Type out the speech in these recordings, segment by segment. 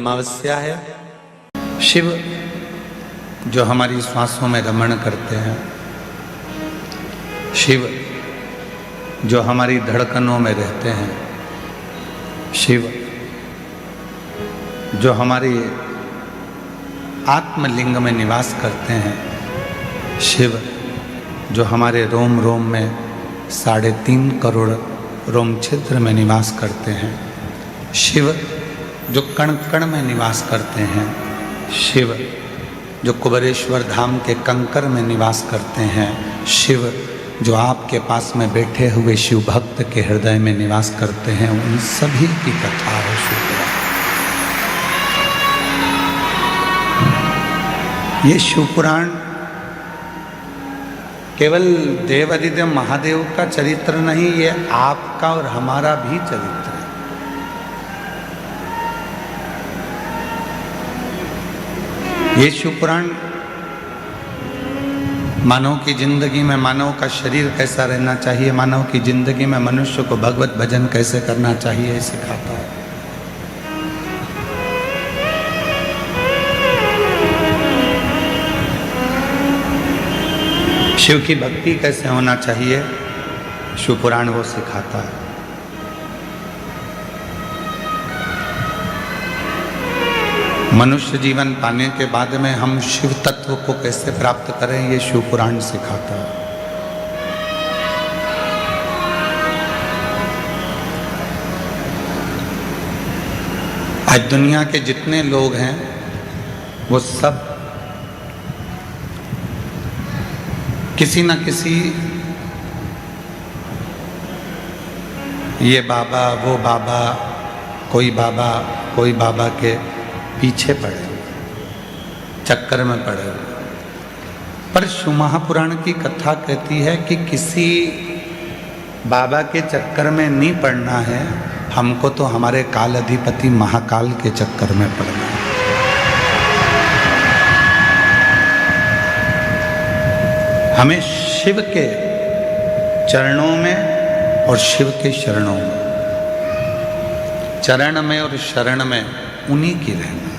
अमावस्या है। शिव जो हमारी श्वासों में रमण करते हैं, शिव जो हमारी धड़कनों में रहते हैं, शिव जो हमारी आत्मलिंग में निवास करते हैं, शिव जो हमारे रोम रोम में 3.5 करोड़ रोम छिद्र में निवास करते हैं, शिव जो कण कण में निवास करते हैं, शिव जो कुबेरेश्वर धाम के कंकर में निवास करते हैं, शिव जो आपके पास में बैठे हुए शिव भक्त के हृदय में निवास करते हैं, उन सभी की कथा है शिवपुराण। ये शिवपुराण केवल देव अधिदेव महादेव का चरित्र नहीं, ये आपका और हमारा भी चरित्र है। ये शिवपुराण मानव की जिंदगी में मानव का शरीर कैसा रहना चाहिए, मानव की जिंदगी में मनुष्य को भगवत भजन कैसे करना चाहिए, सिखाता है। शिव की भक्ति कैसे होना चाहिए, शिवपुराण वो सिखाता है। मनुष्य जीवन पाने के बाद में हम शिव तत्व को कैसे प्राप्त करें, ये शिवपुराण सिखाता है। आज दुनिया के जितने लोग हैं वो सब किसी न किसी ये बाबा वो बाबा, कोई बाबा के पीछे पड़े हुए, चक्कर में पड़े हुए। पर शिव महापुराण की कथा कहती है कि किसी बाबा के चक्कर में नहीं पड़ना है, हमको तो हमारे काल अधिपति महाकाल के चक्कर में पड़ना है। हमें शिव के चरणों में और शिव के शरणों में, चरण में और शरण में उन्हीं की रहना।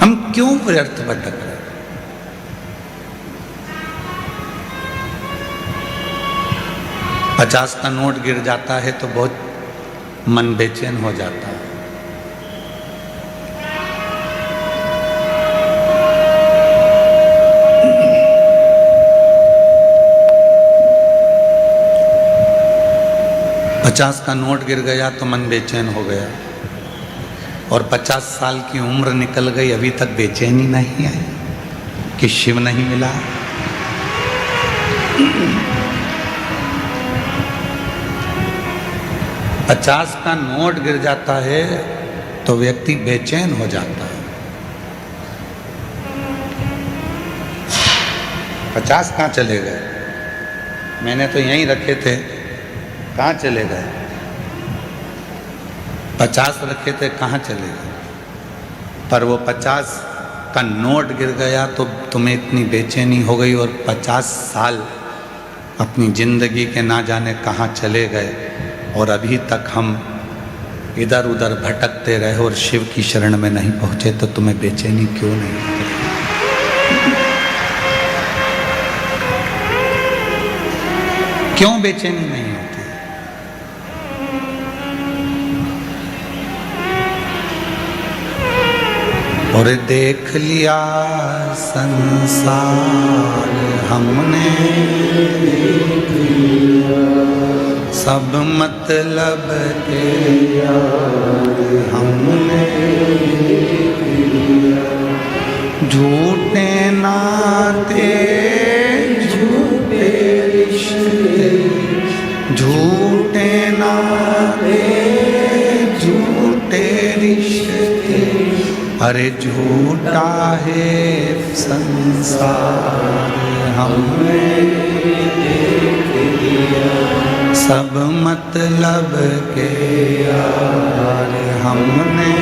हम क्यों व्यर्थ भटक रहे? $50 का नोट गिर जाता है तो बहुत मन बेचैन हो जाता है। $50 का नोट गिर गया तो मन बेचैन हो गया, और 50 साल की उम्र निकल गई, अभी तक बेचैनी नहीं आई कि शिव नहीं मिला। $50 का नोट गिर जाता है तो व्यक्ति बेचैन हो जाता है। 50 कहाँ चले गए? मैंने तो यहीं रखे थे, कहाँ चले गए? 50 रखे थे, कहाँ चले गए? पर वो 50 का नोट गिर गया तो तुम्हें इतनी बेचैनी हो गई, और 50 साल अपनी जिंदगी के ना जाने कहाँ चले गए, और अभी तक हम इधर उधर भटकते रहे और शिव की शरण में नहीं पहुँचे, तो तुम्हें बेचैनी क्यों नहीं हो गई? क्यों बेचैनी नहीं होती? और देख लिया संसार हमने, सब मतलब के हमने, झूठे नाते झूठे रिश्ते, झूठे नाते झूठे रिश्ते, अरे झूठा है संसार हमने देख लिया, सब मतलब के यार हमने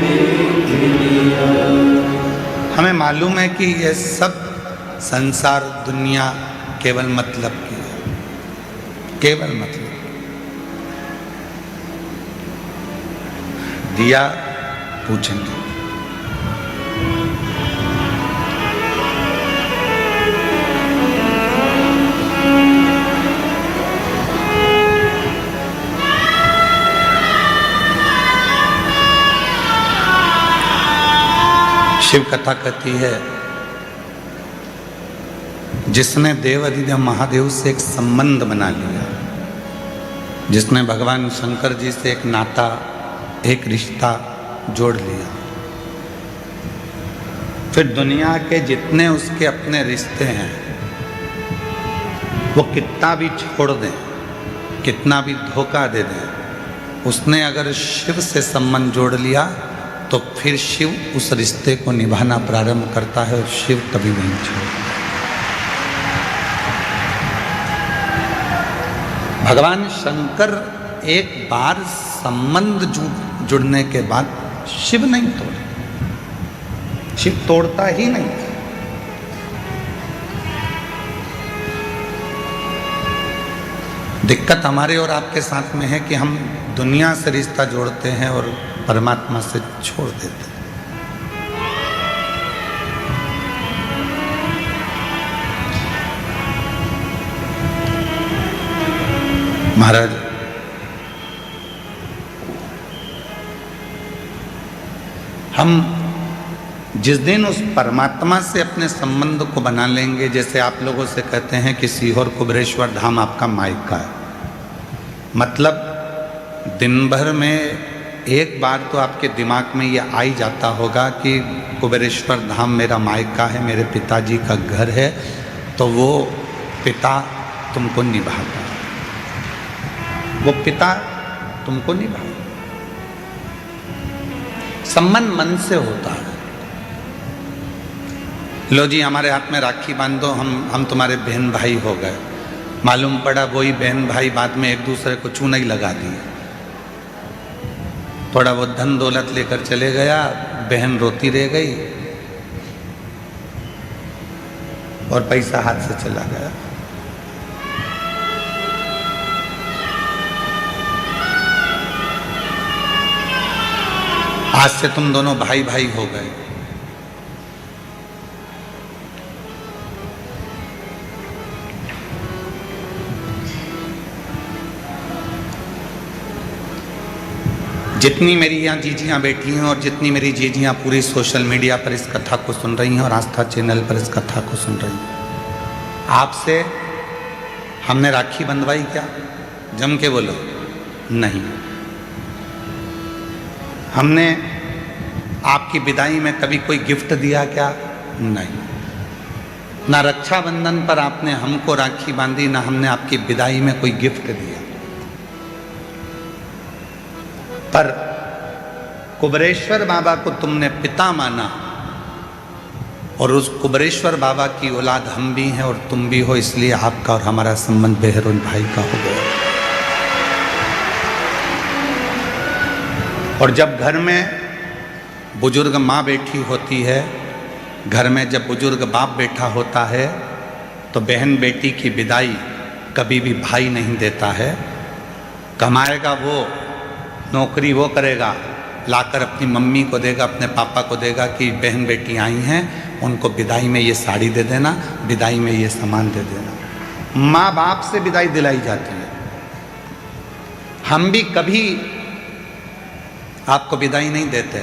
देख लिया। हमें मालूम है कि ये सब संसार दुनिया केवल मतलब की है, केवल मतलब। दिया पूछेंगे। शिव कथा कहती है, जिसने देवाधिदेव महादेव से एक संबंध बना लिया, जिसने भगवान शंकर जी से एक नाता, एक रिश्ता जोड़ लिया, फिर दुनिया के जितने उसके अपने रिश्ते हैं वो कितना भी छोड़ दें, कितना भी धोखा दे दें, उसने अगर शिव से संबंध जोड़ लिया तो फिर शिव उस रिश्ते को निभाना प्रारंभ करता है और शिव कभी नहीं छोड़ता। भगवान शंकर एक बार संबंध जुड़ने के बाद शिव नहीं तोड़े, शिव तोड़ता ही नहीं। दिक्कत हमारे और आपके साथ में है कि हम दुनिया से रिश्ता जोड़ते हैं और परमात्मा से छोड़ देते हैं। महाराज, हम जिस दिन उस परमात्मा से अपने संबंध को बना लेंगे, जैसे आप लोगों से कहते हैं कि सीहोर कुबेरेश्वर धाम आपका मायका है, मतलब दिन भर में एक बार तो आपके दिमाग में ये आ ही जाता होगा कि कुबेरेश्वर धाम मेरा मायका है, मेरे पिताजी का घर है, तो वो पिता तुमको निभाता है, वो पिता तुमको निभाता। संबंध मन से होता है। लो जी, हमारे हाथ में राखी बांध दो, हम तुम्हारे बहन भाई हो गए। मालूम पड़ा वही बहन भाई बाद में एक दूसरे को चूना ही लगा दिए, थोड़ा वो धन दौलत लेकर चले गया, बहन रोती रह गई और पैसा हाथ से चला गया। आज से तुम दोनों भाई भाई हो गए। जितनी मेरी यहाँ जीजियाँ बैठी हैं और जितनी मेरी जीजियाँ पूरी सोशल मीडिया पर इस कथा को सुन रही हैं और आस्था चैनल पर इस कथा को सुन रही हैं, आपसे हमने राखी बंधवाई क्या? जम के बोलो। नहीं। हमने आपकी विदाई में कभी कोई गिफ्ट दिया क्या? नहीं। ना रक्षाबंधन पर आपने हमको राखी बांधी, ना हमने आपकी विदाई में कोई गिफ्ट दिया। पर कुबेरेश्वर बाबा को तुमने पिता माना और उस कुबेरेश्वर बाबा की औलाद हम भी हैं और तुम भी हो, इसलिए आपका और हमारा संबंध बहन भाई का हो गया। और जब घर में बुजुर्ग माँ बैठी होती है, घर में जब बुजुर्ग बाप बैठा होता है, तो बहन बेटी की विदाई कभी भी भाई नहीं देता है। कमाएगा वो, नौकरी वो करेगा, लाकर अपनी मम्मी को देगा, अपने पापा को देगा कि बहन बेटी आई हैं, उनको विदाई में ये साड़ी दे देना, विदाई में ये सामान दे देना। माँ बाप से विदाई दिलाई जाती है। हम भी कभी आपको विदाई नहीं देते,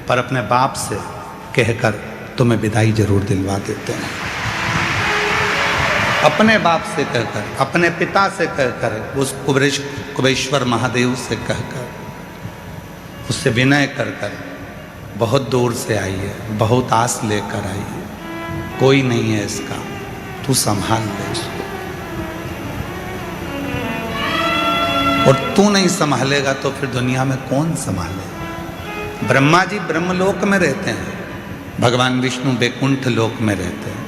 पर अपने बाप से कहकर तुम्हें विदाई जरूर दिलवा देते हैं। अपने बाप से कहकर, अपने पिता से कहकर, उस कुबेरेश्वर महादेव से कहकर, उससे विनय कर कर, बहुत दूर से आई है, बहुत आस लेकर आई है, कोई नहीं है इसका, तू संभाल ले इसको। और तू नहीं संभालेगा तो फिर दुनिया में कौन संभालेगा? ब्रह्मा जी ब्रह्मलोक में रहते हैं, भगवान विष्णु बैकुंठ लोक में रहते हैं।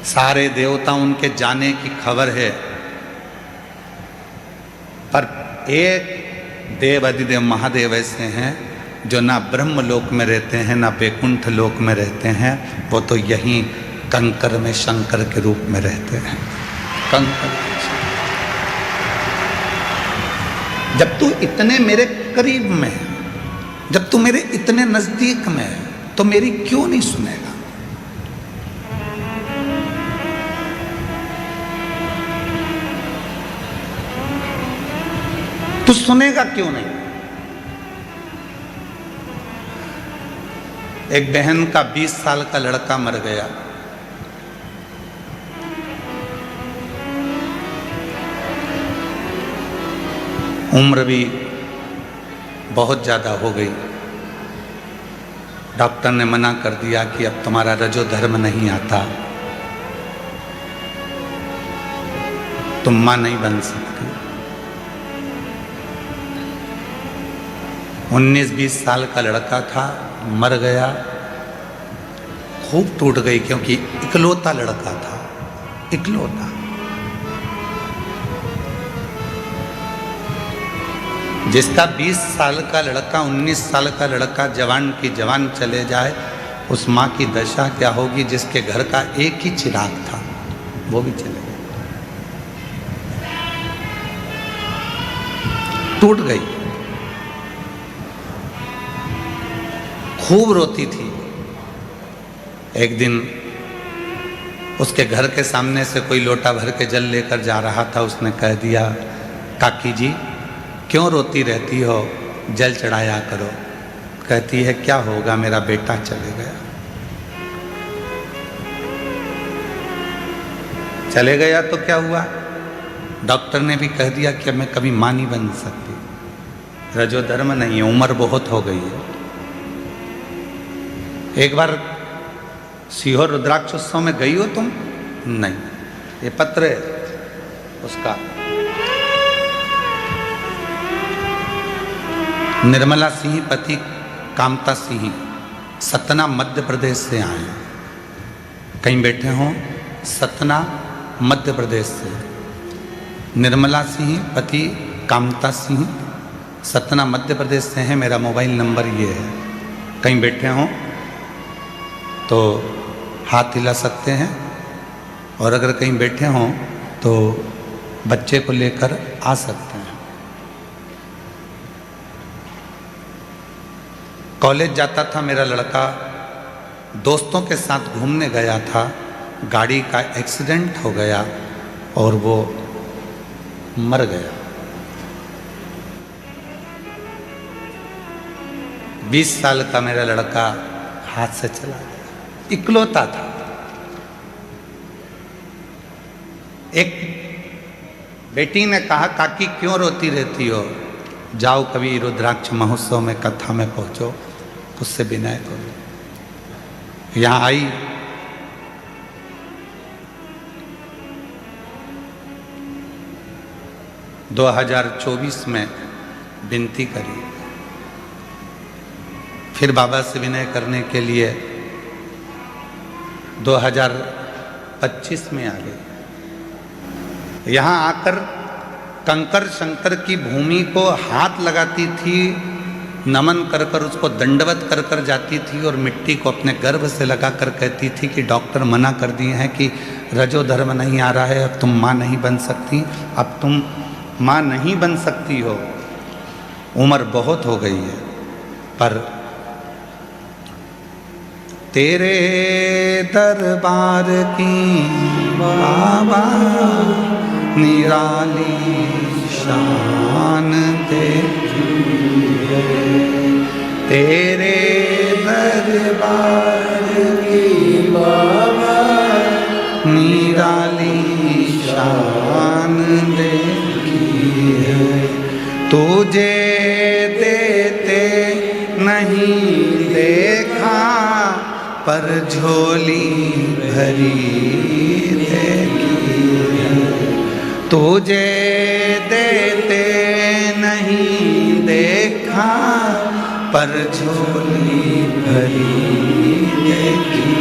सारे देवता उनके जाने की खबर है, पर एक देव अधिदेव महादेव ऐसे हैं जो ना ब्रह्म लोक में रहते हैं, ना बैकुंठ लोक में रहते हैं, वो तो यहीं कंकर में शंकर के रूप में रहते हैं। कंकर। जब तू इतने मेरे करीब में है, जब तू मेरे इतने नजदीक में है तो मेरी क्यों नहीं सुनेगा? तू सुनेगा क्यों नहीं? एक बहन का 20 साल का लड़का मर गया। उम्र भी बहुत ज़्यादा हो गई। डॉक्टर ने मना कर दिया कि अब तुम्हारा रजो धर्म नहीं आता, तुम मां नहीं बन सकती। 19-20 साल का लड़का था, मर गया। खूब टूट गई क्योंकि इकलौता लड़का था, इकलौता। जिसका 20 साल का लड़का, 19 साल का लड़का जवान की जवान चले जाए, उस माँ की दशा क्या होगी जिसके घर का एक ही चिराग था, वो भी चले गए, टूट गई। खूब रोती थी। एक दिन उसके घर के सामने से कोई लोटा भर के जल लेकर जा रहा था। उसने कह दिया, काकी जी क्यों रोती रहती हो, जल चढ़ाया करो। कहती है, क्या होगा, मेरा बेटा चले गया। चले गया तो क्या हुआ? डॉक्टर ने भी कह दिया कि मैं कभी मां नहीं बन सकती, रजो धर्म नहीं है, उम्र बहुत हो गई है। एक बार सीहोर रुद्राक्ष उत्सव में गई हो तुम? नहीं। ये पत्र है उसका। निर्मला सिंह पति कामता सिंह सतना मध्य प्रदेश से आए। कहीं बैठे हों, सतना मध्य प्रदेश से। निर्मला सिंह पति कामता सिंह सतना मध्य प्रदेश से हैं। मेरा मोबाइल नंबर ये है। कहीं बैठे हों तो हाथ हिला सकते हैं, और अगर कहीं बैठे हों तो बच्चे को लेकर आ सकते हैं। कॉलेज जाता था मेरा लड़का, दोस्तों के साथ घूमने गया था, गाड़ी का एक्सीडेंट हो गया और वो मर गया। 20 साल का मेरा लड़का हाथ से चला गया, इकलौता था। एक बेटी ने कहा, काकी क्यों रोती रहती हो, जाओ कभी रुद्राक्ष महोत्सव में कथा में पहुंचो, उससे विनय करो। यहाँ आई, – 2024 में विनती करी, फिर बाबा से विनय करने के लिए 2025 में आ गई। यहाँ आकर कंकर शंकर की भूमि को हाथ लगाती थी, नमन कर कर उसको दंडवत कर कर जाती थी, और मिट्टी को अपने गर्भ से लगा कर कहती थी कि डॉक्टर मना कर दिए हैं कि रजो धर्म नहीं आ रहा है, अब तुम माँ नहीं बन सकती, अब तुम माँ नहीं बन सकती हो, उम्र बहुत हो गई है। पर तेरे दरबार की बाबा निराली शान देखी है, तेरे दरबार की बाबा निराली शान देखी है। तुझे देते नहीं देखा, पर झोली भरी देखी है। तुझे देते नहीं देखा, पर झोली भरी देखी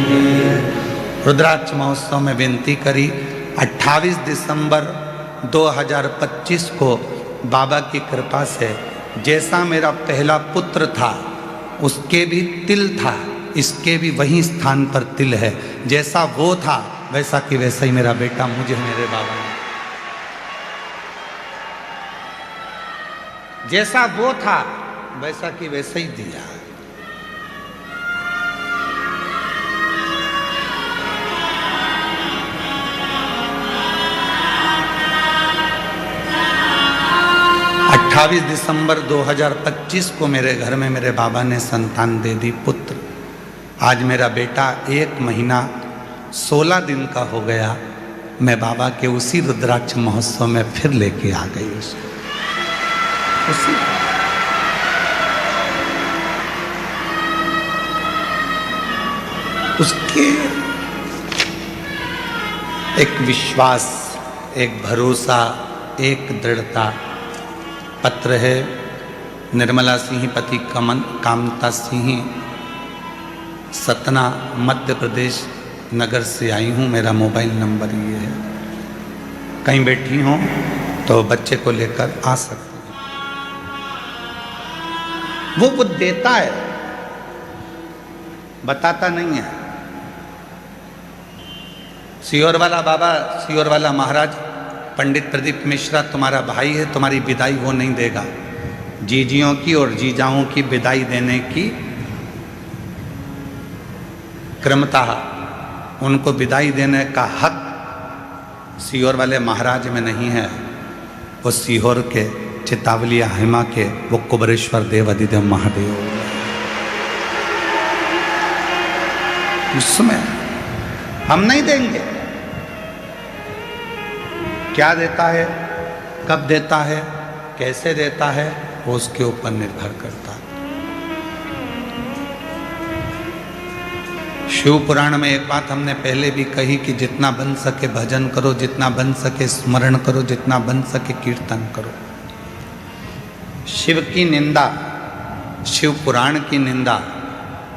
है। रुद्राक्ष महोत्सव में विनती करी। 28 दिसंबर 2025 को बाबा की कृपा से जैसा मेरा पहला पुत्र था उसके भी तिल था, इसके भी वही स्थान पर तिल है। जैसा वो था वैसा कि वैसा ही मेरा बेटा मुझे मेरे बाबा ने, जैसा वो था वैसा कि वैसा ही दिया। दिसंबर 2025 को मेरे घर में मेरे बाबा ने संतान दे दी, पुत्र। आज मेरा बेटा 1 महीना 16 दिन का हो गया। मैं बाबा के उसी रुद्राक्ष महोत्सव में फिर लेके आ गई उसको। उसके एक विश्वास, एक भरोसा, एक दृढ़ता। पत्र है निर्मला सिंह पति कामता सिंह, सतना मध्य प्रदेश नगर से आई हूँ। मेरा मोबाइल नंबर ये है, कहीं बैठी हूँ तो बच्चे को लेकर आ सकते हैं। वो देता है, बताता नहीं है। सीहोर वाला बाबा, सीहोर वाला महाराज पंडित प्रदीप मिश्रा तुम्हारा भाई है, तुम्हारी विदाई वो नहीं देगा। जीजियों की और जीजाओं की विदाई देने की क्रमता, उनको विदाई देने का हक सीहोर वाले महाराज में नहीं है। वो सीहोर के चितावलिया हिमा के वो कुबरेश्वर देव अधिदेव महादेव, उसमें हम नहीं देंगे। क्या देता है, कब देता है, कैसे देता है, वो उसके ऊपर निर्भर करता है। शिव पुराण में एक बात हमने पहले भी कही कि जितना बन सके भजन करो, जितना बन सके स्मरण करो, जितना बन सके कीर्तन करो। शिव की निंदा, शिव पुराण की निंदा,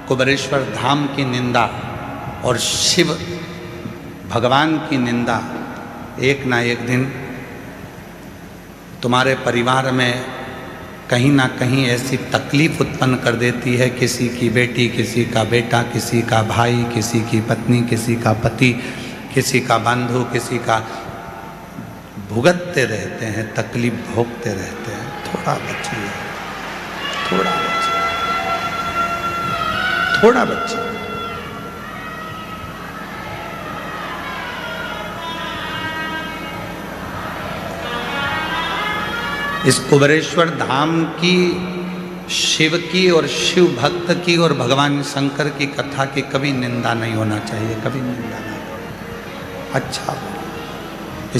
कुबरेश्वर धाम की निंदा और शिव भगवान की निंदा एक ना एक दिन तुम्हारे परिवार में कहीं ना कहीं ऐसी तकलीफ उत्पन्न कर देती है। किसी की बेटी, किसी का बेटा, किसी का भाई, किसी की पत्नी, किसी का पति, किसी का बंधु, किसी का, भुगतते रहते हैं, तकलीफ भोगते रहते हैं। थोड़ा बचिए, थोड़ा बचिए, थोड़ा बचिए। इस कुबरेश्वर धाम की, शिव की और शिव भक्त की और भगवान शंकर की कथा की कभी निंदा नहीं होना चाहिए, कभी निंदा नहीं। अच्छा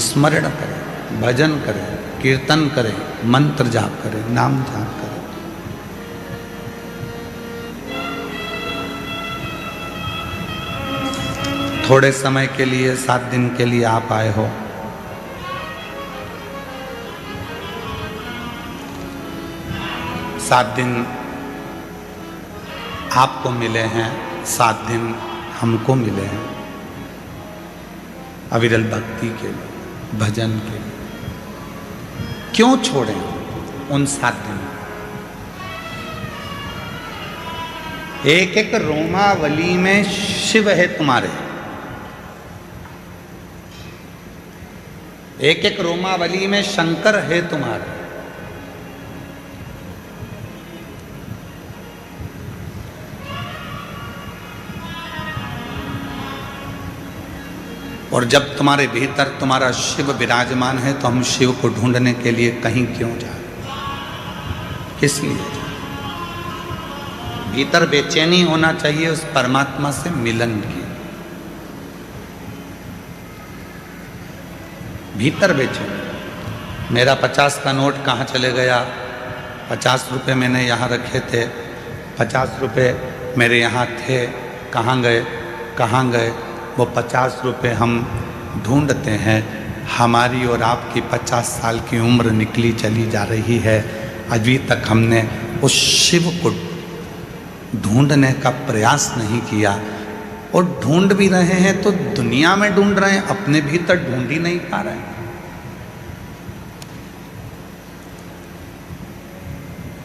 स्मरण करें, भजन करें, कीर्तन करें, मंत्र जाप करें, नाम जाप करें। थोड़े समय के लिए, 7 दिन के लिए आप आए हो, 7 दिन आपको मिले हैं, 7 दिन हमको मिले हैं अविरल भक्ति के लिए, भजन के लिए। क्यों छोड़ें उन 7 दिन? एक एक रोमावली में शिव है तुम्हारे, एक एक रोमावली में शंकर है तुम्हारे। और जब तुम्हारे भीतर तुम्हारा शिव विराजमान है तो हम शिव को ढूंढने के लिए कहीं क्यों जाए, किस लिए जाए? भीतर बेचैनी होना चाहिए उस परमात्मा से मिलन की, भीतर बेचैनी। मेरा 50 का नोट कहाँ चले गया? 50 रुपये मैंने यहाँ रखे थे, 50 रुपये मेरे यहाँ थे, कहाँ गए, कहाँ गए? वो 50 रुपये हम ढूंढते हैं। हमारी और आपकी 50 साल की उम्र निकली चली जा रही है, अभी तक हमने उस शिव को ढूंढने का प्रयास नहीं किया। और ढूंढ भी रहे हैं तो दुनिया में ढूंढ रहे हैं, अपने भीतर ढूंढ ही नहीं पा रहे हैं।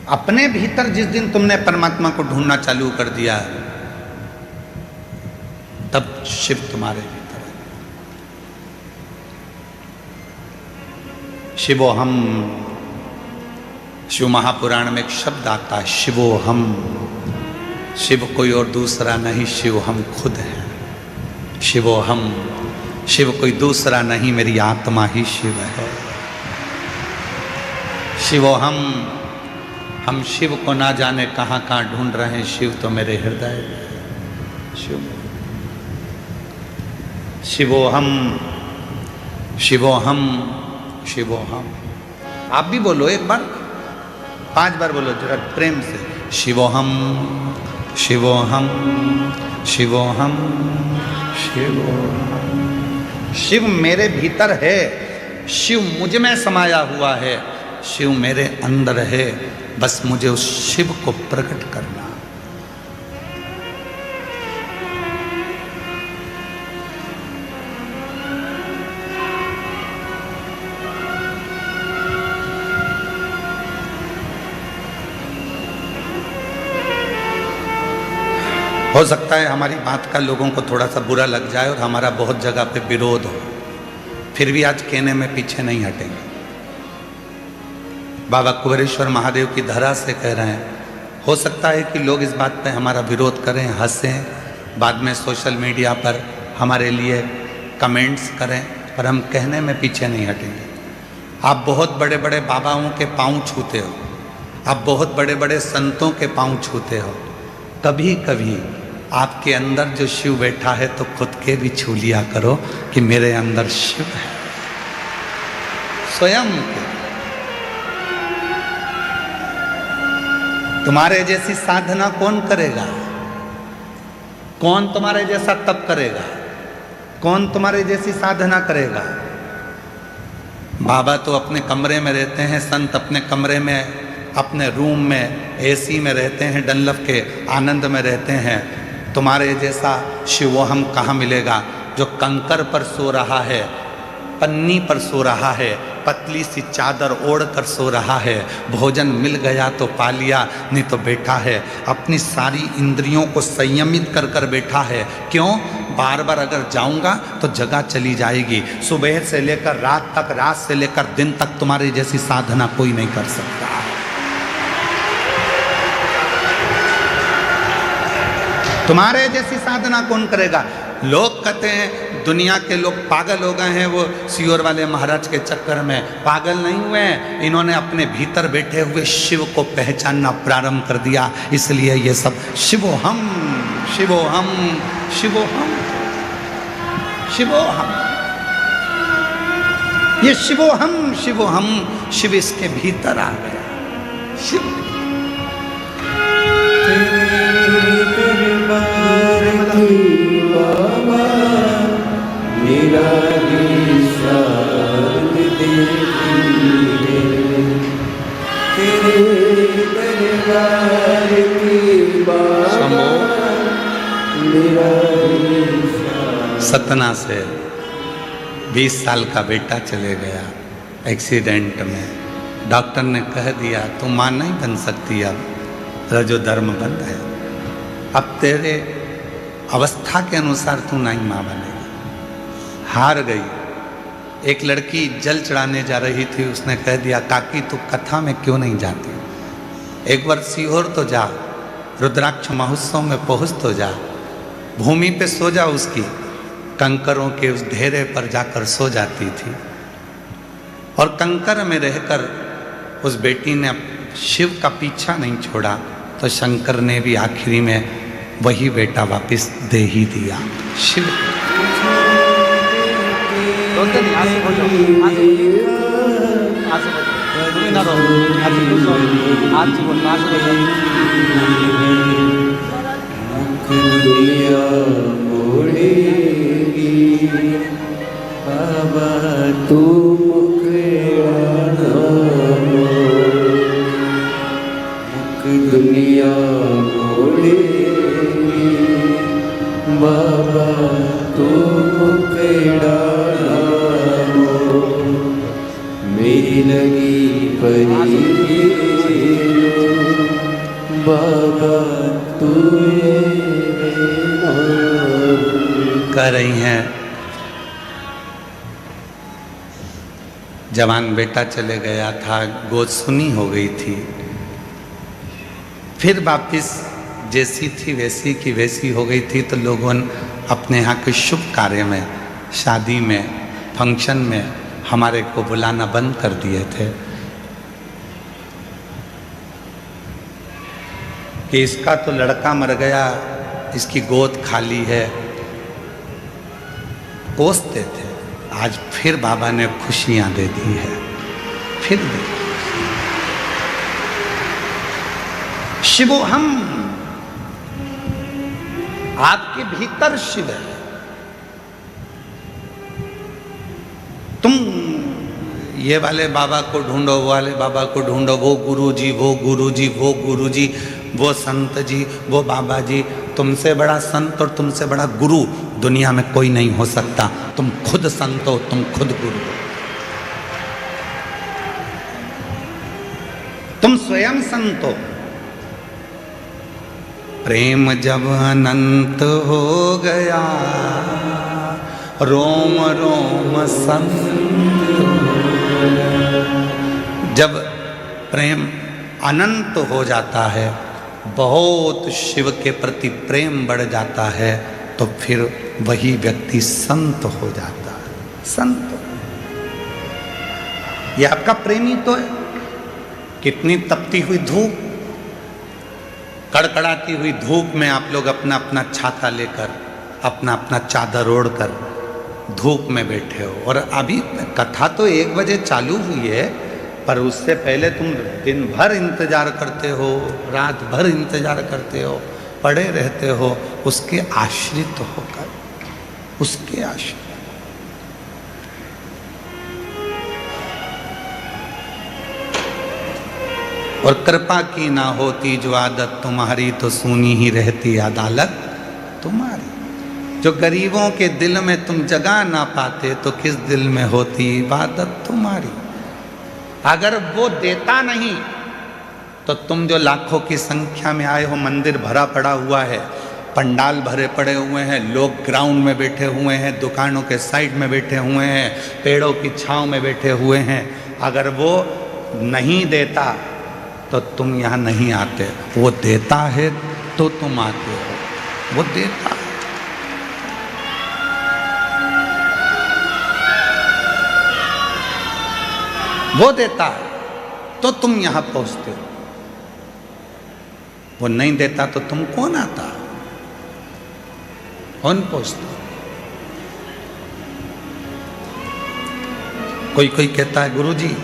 अपने भीतर जिस दिन तुमने परमात्मा को ढूंढना चालू कर दिया तब शिव तुम्हारे भीतर है। शिवो हम शिव महापुराण में एक शब्द आता है, शिवोहम। शिव कोई और दूसरा नहीं, शिव हम खुद हैं। शिवोहम, शिव कोई दूसरा नहीं, मेरी आत्मा ही शिव है। शिवोहम, हम शिव को ना जाने कहाँ कहाँ ढूंढ रहे हैं, शिव तो मेरे हृदय में है। शिव, शिवोहम, शिवोहम, शिवोहम। आप भी बोलो एक बार, 5 बार बोलो जरा प्रेम से, शिवोहम, शिवोहम, शिवोहम, शिवोहम। शिव मेरे भीतर है, शिव मुझ में समाया हुआ है, शिव मेरे अंदर है, बस मुझे उस शिव को प्रकट करना। हो सकता है हमारी बात का लोगों को थोड़ा सा बुरा लग जाए और हमारा बहुत जगह पे विरोध हो, फिर भी आज कहने में पीछे नहीं हटेंगे। बाबा कुबेरेश्वर महादेव की धरा से कह रहे हैं, हो सकता है कि लोग इस बात पे हमारा विरोध करें, हंसें, बाद में सोशल मीडिया पर हमारे लिए कमेंट्स करें, पर हम कहने में पीछे नहीं हटेंगे। आप बहुत बड़े बड़े बाबाओं के पाँव छूते हो, आप बहुत बड़े बड़े संतों के पाँव छूते हो, कभी कभी आपके अंदर जो शिव बैठा है तो खुद के भी छू लिया करो कि मेरे अंदर शिव है। स्वयं के तुम्हारे जैसी साधना कौन करेगा? कौन तुम्हारे जैसा तप करेगा? कौन तुम्हारे जैसी साधना करेगा? बाबा तो अपने कमरे में रहते हैं, संत अपने कमरे में, अपने रूम में एसी में रहते हैं, डनलप के आनंद में रहते हैं। तुम्हारे जैसा शिव हम कहाँ मिलेगा जो कंकर पर सो रहा है, पन्नी पर सो रहा है, पतली सी चादर ओढ़ कर सो रहा है। भोजन मिल गया तो पा लिया, नहीं तो बैठा है, अपनी सारी इंद्रियों को संयमित कर कर बैठा है। क्यों? बार बार अगर जाऊंगा तो जगह चली जाएगी। सुबह से लेकर रात तक, रात से लेकर दिन तक तुम्हारी जैसी साधना कोई नहीं कर सकता। तुम्हारे जैसी साधना कौन करेगा? लोग कहते हैं दुनिया के लोग पागल हो गए हैं, वो सियोर वाले महाराज के चक्कर में। पागल नहीं हुए, इन्होंने अपने भीतर बैठे हुए शिव को पहचानना प्रारंभ कर दिया, इसलिए ये सब शिवोहम, शिवोहम, शिवोहम, शिवोहम। ये शिवोहम, शिवोहम, शिव इसके भीतर आ गया। शिव बाबा मेरा निशान देखिए, तेरे दरबार की बाबा मेरा निशान। सतना से 20 साल का बेटा चले गया एक्सीडेंट में। डॉक्टर ने कह दिया तू मां नहीं बन सकती, अब रजो धर्म बंद है, अब तेरे अवस्था के अनुसार तू नहीं मां बनेगी। हार गई। एक लड़की जल चढ़ाने जा रही थी, उसने कह दिया काकी तू कथा में क्यों नहीं जाती, एक बार सीहोर तो जा, रुद्राक्ष महोत्सव में पहुंच तो जा, भूमि पे सो जा, उसकी कंकरों के उस ढेरे पर जाकर सो जाती थी। और कंकर में रहकर उस बेटी ने शिव का पीछा नहीं छोड़ा, तो शंकर ने भी आखिरी में वही बेटा वापस दे ही दिया। शिव दुनिया मोड़ेगी बाबा तू मुखड़ा मुख दुनिया मोड़ेगी बाबा तू मुखड़ा मेरी लगी परी बाबा तू कह रही हैं जवान बेटा चले गया था, गोद सुनी हो गई थी, फिर वापिस जैसी थी वैसी की वैसी हो गई थी। तो लोगों ने अपने यहाँ के शुभ कार्य में, शादी में, फंक्शन में हमारे को बुलाना बंद कर दिए थे कि इसका तो लड़का मर गया, इसकी गोद खाली है, कोसते थे। आज फिर बाबा ने खुशियां दे दी है, फिर दे। शिवोहम, आपके भीतर शिव है। तुम ये वाले बाबा को ढूंढो, वो वाले बाबा को ढूंढो, वो गुरुजी, वो गुरुजी, वो गुरुजी, वो संत जी, वो बाबा जी। तुमसे बड़ा संत और तुमसे बड़ा गुरु दुनिया में कोई नहीं हो सकता। तुम खुद संत हो, तुम खुद गुरु हो, तुम स्वयं संत हो। प्रेम जब अनंत हो गया, रोम रोम संत। जब प्रेम अनंत हो जाता है, बहुत शिव के प्रति प्रेम बढ़ जाता है, तो फिर वही व्यक्ति संत हो जाता है। संत, ये आपका प्रेमी तो है। कितनी तपती हुई धूप, कड़कड़ाती हुई धूप में आप लोग अपना अपना छाता लेकर, अपना अपना चादर ओढ़कर धूप में बैठे हो। और अभी कथा तो 1 बजे चालू हुई है, पर उससे पहले तुम दिन भर इंतजार करते हो, रात भर इंतजार करते हो, पड़े रहते हो उसके आश्रित होकर, उसके आश्रित। और कृपा की ना होती जो आदत तुम्हारी, तो सुनी ही रहती अदालत तुम्हारी। जो गरीबों के दिल में तुम जगा ना पाते, तो किस दिल में होती इबादत तुम्हारी। अगर वो देता नहीं तो तुम जो लाखों की संख्या में आए हो, मंदिर भरा पड़ा हुआ है, पंडाल भरे पड़े हुए हैं, लोग ग्राउंड में बैठे हुए हैं, दुकानों के साइड में बैठे हुए हैं, पेड़ों की छांव में बैठे हुए हैं, अगर वो नहीं देता तो तुम यहाँ नहीं आते। वो देता है तो तुम आते हो, वो देता है। वो देता है तो तुम यहां पहुंचते हो, वो नहीं देता तो तुम कौन आता, कौन पहुंचता। कोई कोई कहता है गुरुजी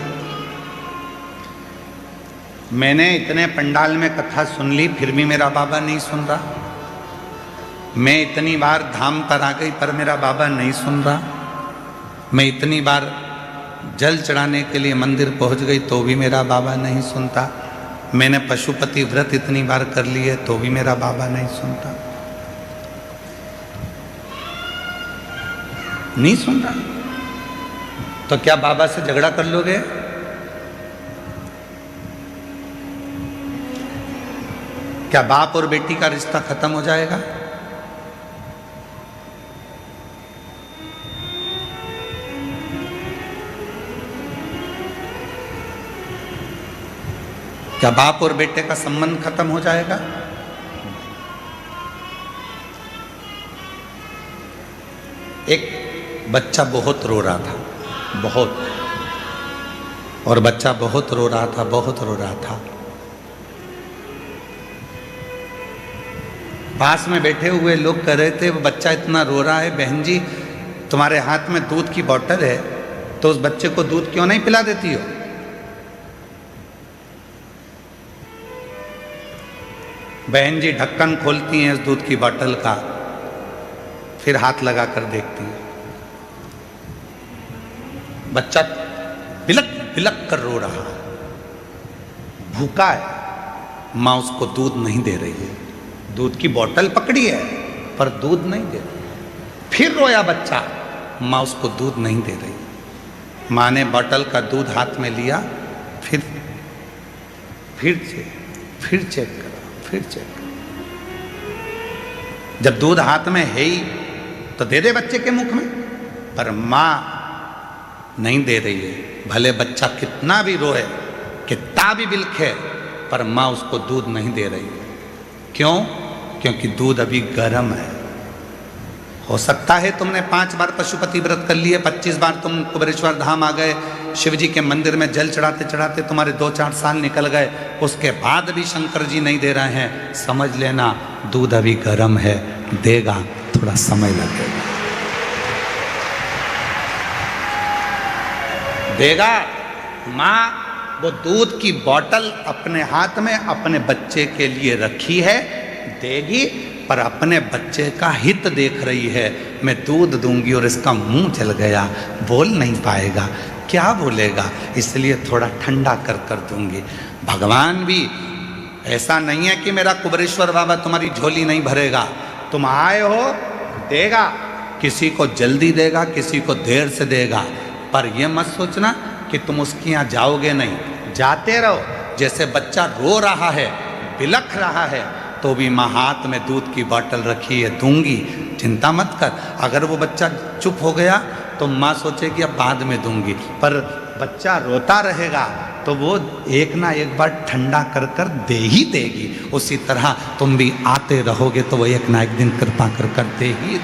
मैंने इतने पंडाल में कथा सुन ली, फिर भी मेरा बाबा नहीं सुन रहा। मैं इतनी बार धाम पर आ गई पर मेरा बाबा नहीं सुन रहा। मैं इतनी बार जल चढ़ाने के लिए मंदिर पहुंच गई तो भी मेरा बाबा नहीं सुनता। मैंने पशुपति व्रत इतनी बार कर लिए तो भी मेरा बाबा नहीं सुनता, नहीं सुन रहा। तो क्या बाबा से झगड़ा कर लोगे? क्या बाप और बेटी का रिश्ता खत्म हो जाएगा? क्या बाप और बेटे का संबंध खत्म हो जाएगा? एक बच्चा बहुत रो रहा था, बहुत, और बच्चा बहुत रो रहा था, बहुत रो रहा था। पास में बैठे हुए लोग कह रहे थे वो बच्चा इतना रो रहा है, बहन जी तुम्हारे हाथ में दूध की बोतल है तो उस बच्चे को दूध क्यों नहीं पिला देती हो? बहन जी ढक्कन खोलती हैं उस दूध की बोतल का, फिर हाथ लगा कर देखती है, बच्चा बिलक बिलक कर रो रहा, भूखा है, माँ उसको दूध नहीं दे रही है, दूध की बोतल पकड़ी है पर दूध नहीं दे रही। फिर रोया बच्चा, माँ उसको दूध नहीं दे रही। माँ ने बोतल का दूध हाथ में लिया, फिर चेक करा, फिर चेक करा। जब दूध हाथ में है ही तो दे दे बच्चे के मुख में, पर माँ नहीं दे रही है। भले बच्चा कितना भी रोए, कितना भी बिलखे, पर माँ उसको दूध नहीं दे रही है। क्यों? क्योंकि दूध अभी गर्म है। हो सकता है तुमने 5 बार पशुपति व्रत कर लिए, 25 बार तुम कुबेरेश्वर धाम आ गए, शिव जी के मंदिर में जल चढ़ाते चढ़ाते तुम्हारे 2-4 साल निकल गए, उसके बाद भी शंकर जी नहीं दे रहे हैं, समझ लेना दूध अभी गर्म है, देगा, थोड़ा समय लगेगा, देगा। माँ वो दूध की बोतल अपने हाथ में अपने बच्चे के लिए रखी है, देगी, पर अपने बच्चे का हित देख रही है। मैं दूध दूंगी और इसका मुंह जल गया, बोल नहीं पाएगा, क्या बोलेगा, इसलिए थोड़ा ठंडा कर कर दूंगी। भगवान भी ऐसा नहीं है कि मेरा कुबेरेश्वर बाबा तुम्हारी झोली नहीं भरेगा, तुम आए हो, देगा, किसी को जल्दी देगा, किसी को देर से देगा, पर यह मत सोचना कि तुम उसके यहाँ जाओगे नहीं, जाते रहो। जैसे बच्चा रो रहा है, बिलख रहा है, तो भी माँ हाथ में दूध की बोतल रखी है, दूंगी, चिंता मत कर। अगर वो बच्चा चुप हो गया तो माँ सोचेगी अब बाद में दूंगी, पर बच्चा रोता रहेगा तो वो एक ना एक बार ठंडा कर कर दे ही देगी। उसी तरह तुम भी आते रहोगे तो वो एक ना एक दिन कृपा कर कर दे ही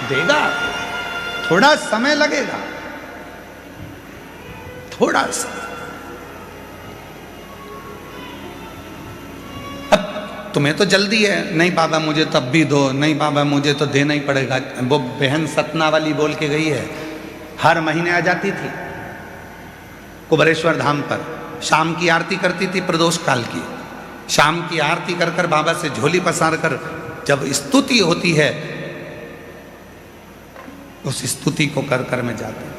देगा। थोड़ा समय लगेगा, थोड़ा सा। तुम्हें तो जल्दी है, नहीं बाबा मुझे तब भी दो, नहीं बाबा मुझे तो देना ही पड़ेगा। वो बहन सतना वाली बोल के गई है, हर महीने आ जाती थी कुबेरेश्वर धाम पर, शाम की आरती करती थी, प्रदोष काल की शाम की आरती कर कर बाबा से झोली पसार कर जब स्तुति होती है उस स्तुति को कर कर में जाती थी।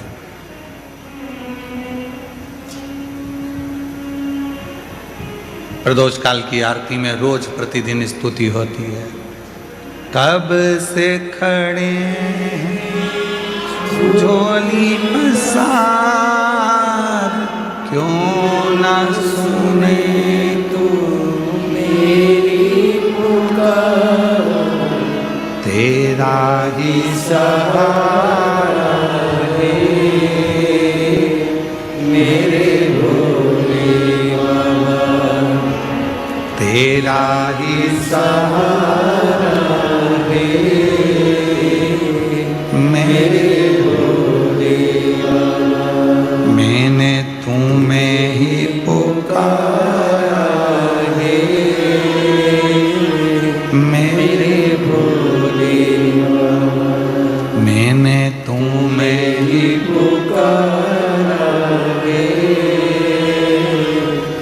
प्रदोष काल की आरती में रोज प्रतिदिन स्तुति होती है। कब से खड़े हैं झोली पसार, क्यों ना सुने तू मेरी पुकार, तेरा ही सहारा है मेरे तेरा ही सहारा है मेरे भोले बाबा, मैंने तुम्हें ही पुकारा है मेरे भोले बाबा, मैंने तुम्हें ही पुकारा है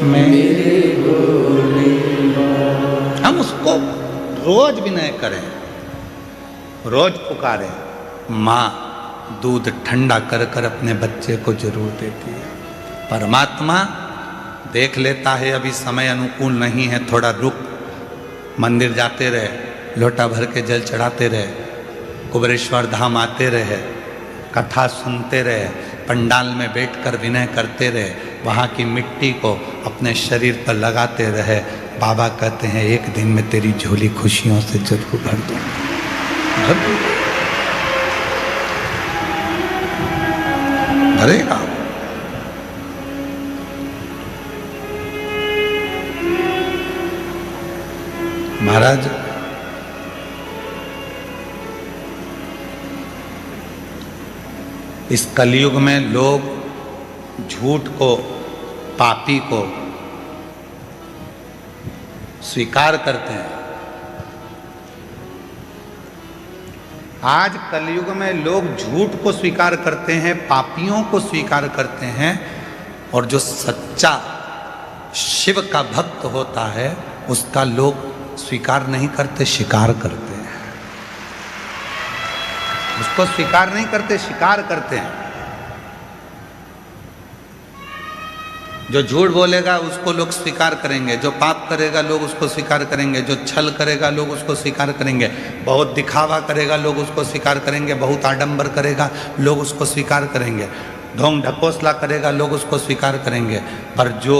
मेरे भोले। हम उसको रोज विनय करें, रोज पुकारें। माँ दूध ठंडा कर कर अपने बच्चे को जरूर देती है। परमात्मा देख लेता है अभी समय अनुकूल नहीं है, थोड़ा रुक, मंदिर जाते रहे, लोटा भर के जल चढ़ाते रहे, कुबेरेश्वर धाम आते रहे, कथा सुनते रहे, पंडाल में बैठकर विनय करते रहे, वहाँ की मिट्टी को अपने शरीर पर लगाते रहे। बाबा कहते हैं एक दिन में तेरी झोली खुशियों से जरूर भर दूंगा, भरेगा। महाराज इस कलयुग में लोग झूठ को, पापी को स्वीकार करते हैं। आज कलयुग में लोग झूठ को स्वीकार करते हैं, पापियों को स्वीकार करते हैं, और जो सच्चा शिव का भक्त होता है उसका लोग स्वीकार नहीं करते, शिकार करते हैं। उसको स्वीकार नहीं करते, शिकार करते हैं। जो झूठ बोलेगा उसको लोग स्वीकार करेंगे, जो पाप करेगा लोग उसको स्वीकार करेंगे, जो छल करेगा लोग उसको स्वीकार करेंगे, बहुत दिखावा करेगा लोग उसको स्वीकार करेंगे, बहुत आडंबर करेगा लोग उसको स्वीकार करेंगे, ढोंग ढकोसला करेगा लोग उसको स्वीकार करेंगे। पर जो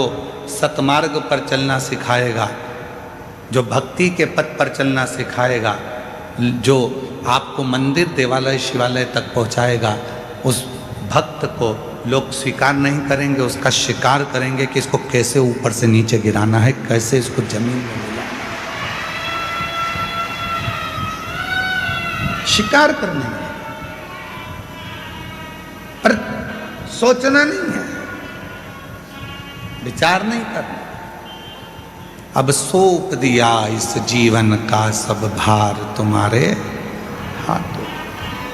सतमार्ग पर चलना सिखाएगा, जो भक्ति के पथ पर चलना सिखाएगा, जो आपको मंदिर देवालय शिवालय तक पहुंचाएगा, उस भक्त को लोग स्वीकार नहीं करेंगे, उसका शिकार करेंगे कि इसको कैसे ऊपर से नीचे गिराना है, कैसे इसको जमीन में मिलाना है, शिकार करने में। पर सोचना नहीं है, विचार नहीं करना। अब सौंप दिया इस जीवन का सब भार तुम्हारे हाथों।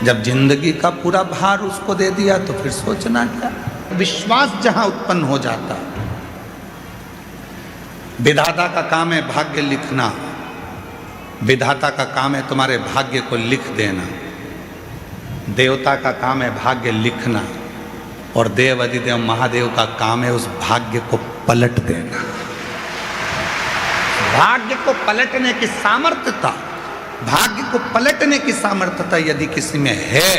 जब जिंदगी का पूरा भार उसको दे दिया तो फिर सोचना क्या। विश्वास जहां उत्पन्न हो जाता है, विधाता का काम है भाग्य लिखना, विधाता का काम है तुम्हारे भाग्य को लिख देना, देवता का काम है भाग्य लिखना, और देव अधिदेव महादेव का काम है उस भाग्य को पलट देना। भाग्य को पलटने की सामर्थ्यता, भाग्य को पलटने की सामर्थ्यता यदि किसी में है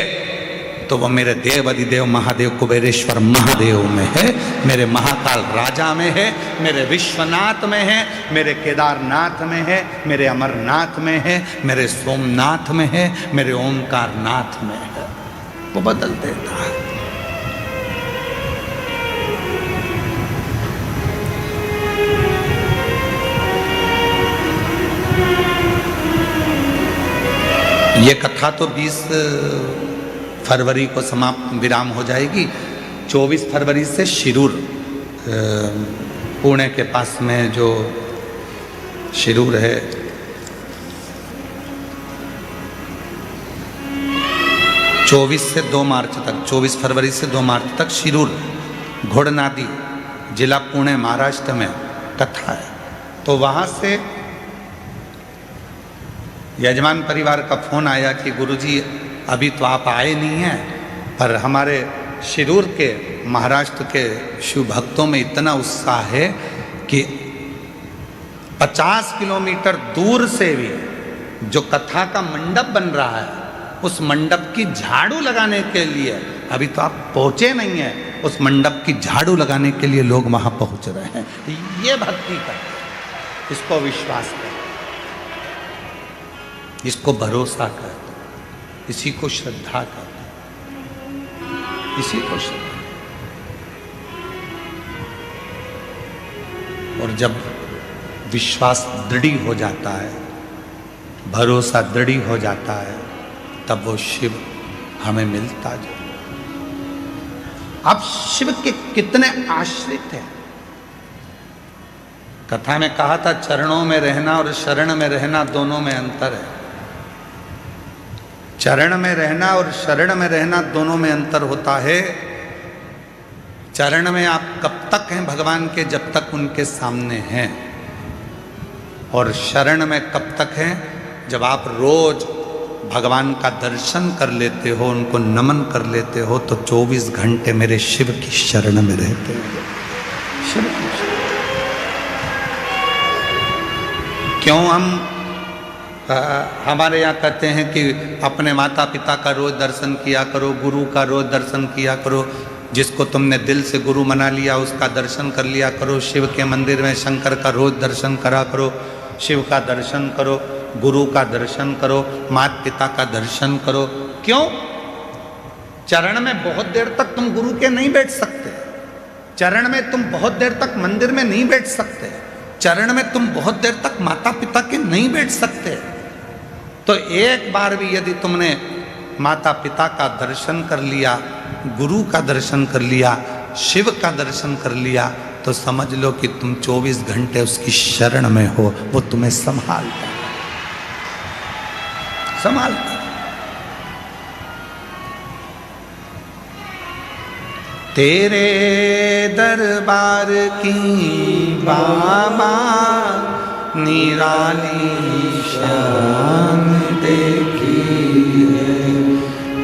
तो वो मेरे देव अधिदेव महादेव कुबेरेश्वर महादेव में है, मेरे महाकाल राजा में है, मेरे विश्वनाथ में है, मेरे केदारनाथ में है, मेरे अमरनाथ में है, मेरे सोमनाथ में है, मेरे ओंकार नाथ में है। वो बदल देता है। ये कथा तो 20 फरवरी को समाप्त विराम हो जाएगी। 24 फरवरी से शिरूर, पुणे के पास में जो शिरूर है, चौबीस से 2 मार्च तक, 24 फरवरी से 2 मार्च तक शिरूर घोड़नादी जिला पुणे महाराष्ट्र में कथा है। तो वहाँ से यजमान परिवार का फोन आया कि गुरुजी अभी तो आप आए नहीं हैं, पर हमारे शिरूर के महाराष्ट्र के शिव भक्तों में इतना उत्साह है कि 50 किलोमीटर दूर से भी जो कथा का मंडप बन रहा है, उस मंडप की झाड़ू लगाने के लिए, अभी तो आप पहुंचे नहीं हैं, उस मंडप की झाड़ू लगाने के लिए लोग वहां पहुंच रहे हैं। ये भक्ति का, इसको विश्वास कर, इसको भरोसा कर, इसी को श्रद्धा कर, इसी को श्रद्धा। और जब विश्वास दृढ़ हो जाता है, भरोसा दृढ़ हो जाता है, तब वो शिव हमें मिलता जाए। अब शिव के कितने आश्रित हैं। कथा में कहा था चरणों में रहना और शरण में रहना दोनों में अंतर है। चरण में रहना और शरण में रहना दोनों में अंतर होता है। चरण में आप कब तक हैं भगवान के, जब तक उनके सामने हैं, और शरण में कब तक हैं, जब आप रोज भगवान का दर्शन कर लेते हो, उनको नमन कर लेते हो, तो 24 घंटे मेरे शिव की शरण में रहते हो। शिव की शरण। क्यों हम हमारे यहाँ कहते हैं कि अपने माता पिता का रोज दर्शन किया करो, गुरु का रोज दर्शन किया करो, जिसको तुमने दिल से गुरु मना लिया उसका दर्शन कर लिया करो, शिव के मंदिर में शंकर का रोज दर्शन करा करो, शिव का दर्शन करो, गुरु का दर्शन करो, माता पिता का दर्शन करो। क्यों? चरण में बहुत देर तक तुम गुरु के नहीं बैठ सकते, चरण में तुम बहुत देर तक मंदिर में नहीं बैठ सकते, चरण में तुम बहुत देर तक माता पिता के नहीं बैठ सकते। तो एक बार भी यदि तुमने माता पिता का दर्शन कर लिया, गुरु का दर्शन कर लिया, शिव का दर्शन कर लिया, तो समझ लो कि तुम 24 घंटे उसकी शरण में हो। वो तुम्हें संभालता है, संभालता है। तेरे दरबार की बाबा निराली शान देखी है,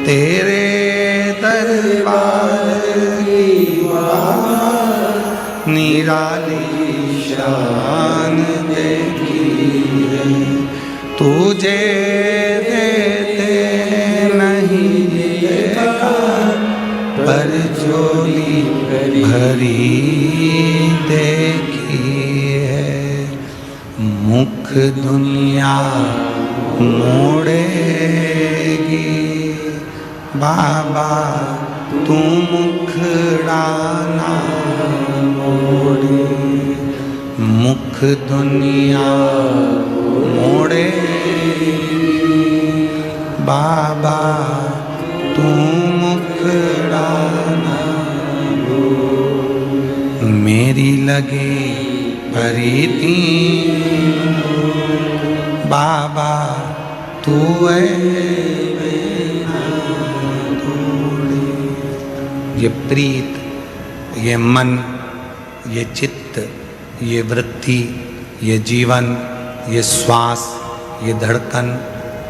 तेरे दरबार की बाबा निराली शान देखी है। तुझे देते नहीं देखा, पर झोली भरी देखी है। मुख दुनिया मोड़ेगी, बाबा तू मुखड़ा ना मोड़े, मुख दुनिया मोड़े बाबा तू मुखड़ा ना मोड़े, मेरी लगे प्रीति बाबा तू ये प्रीत, ये मन, ये चित्त, ये वृत्ति, ये जीवन, ये श्वास, ये धड़कन,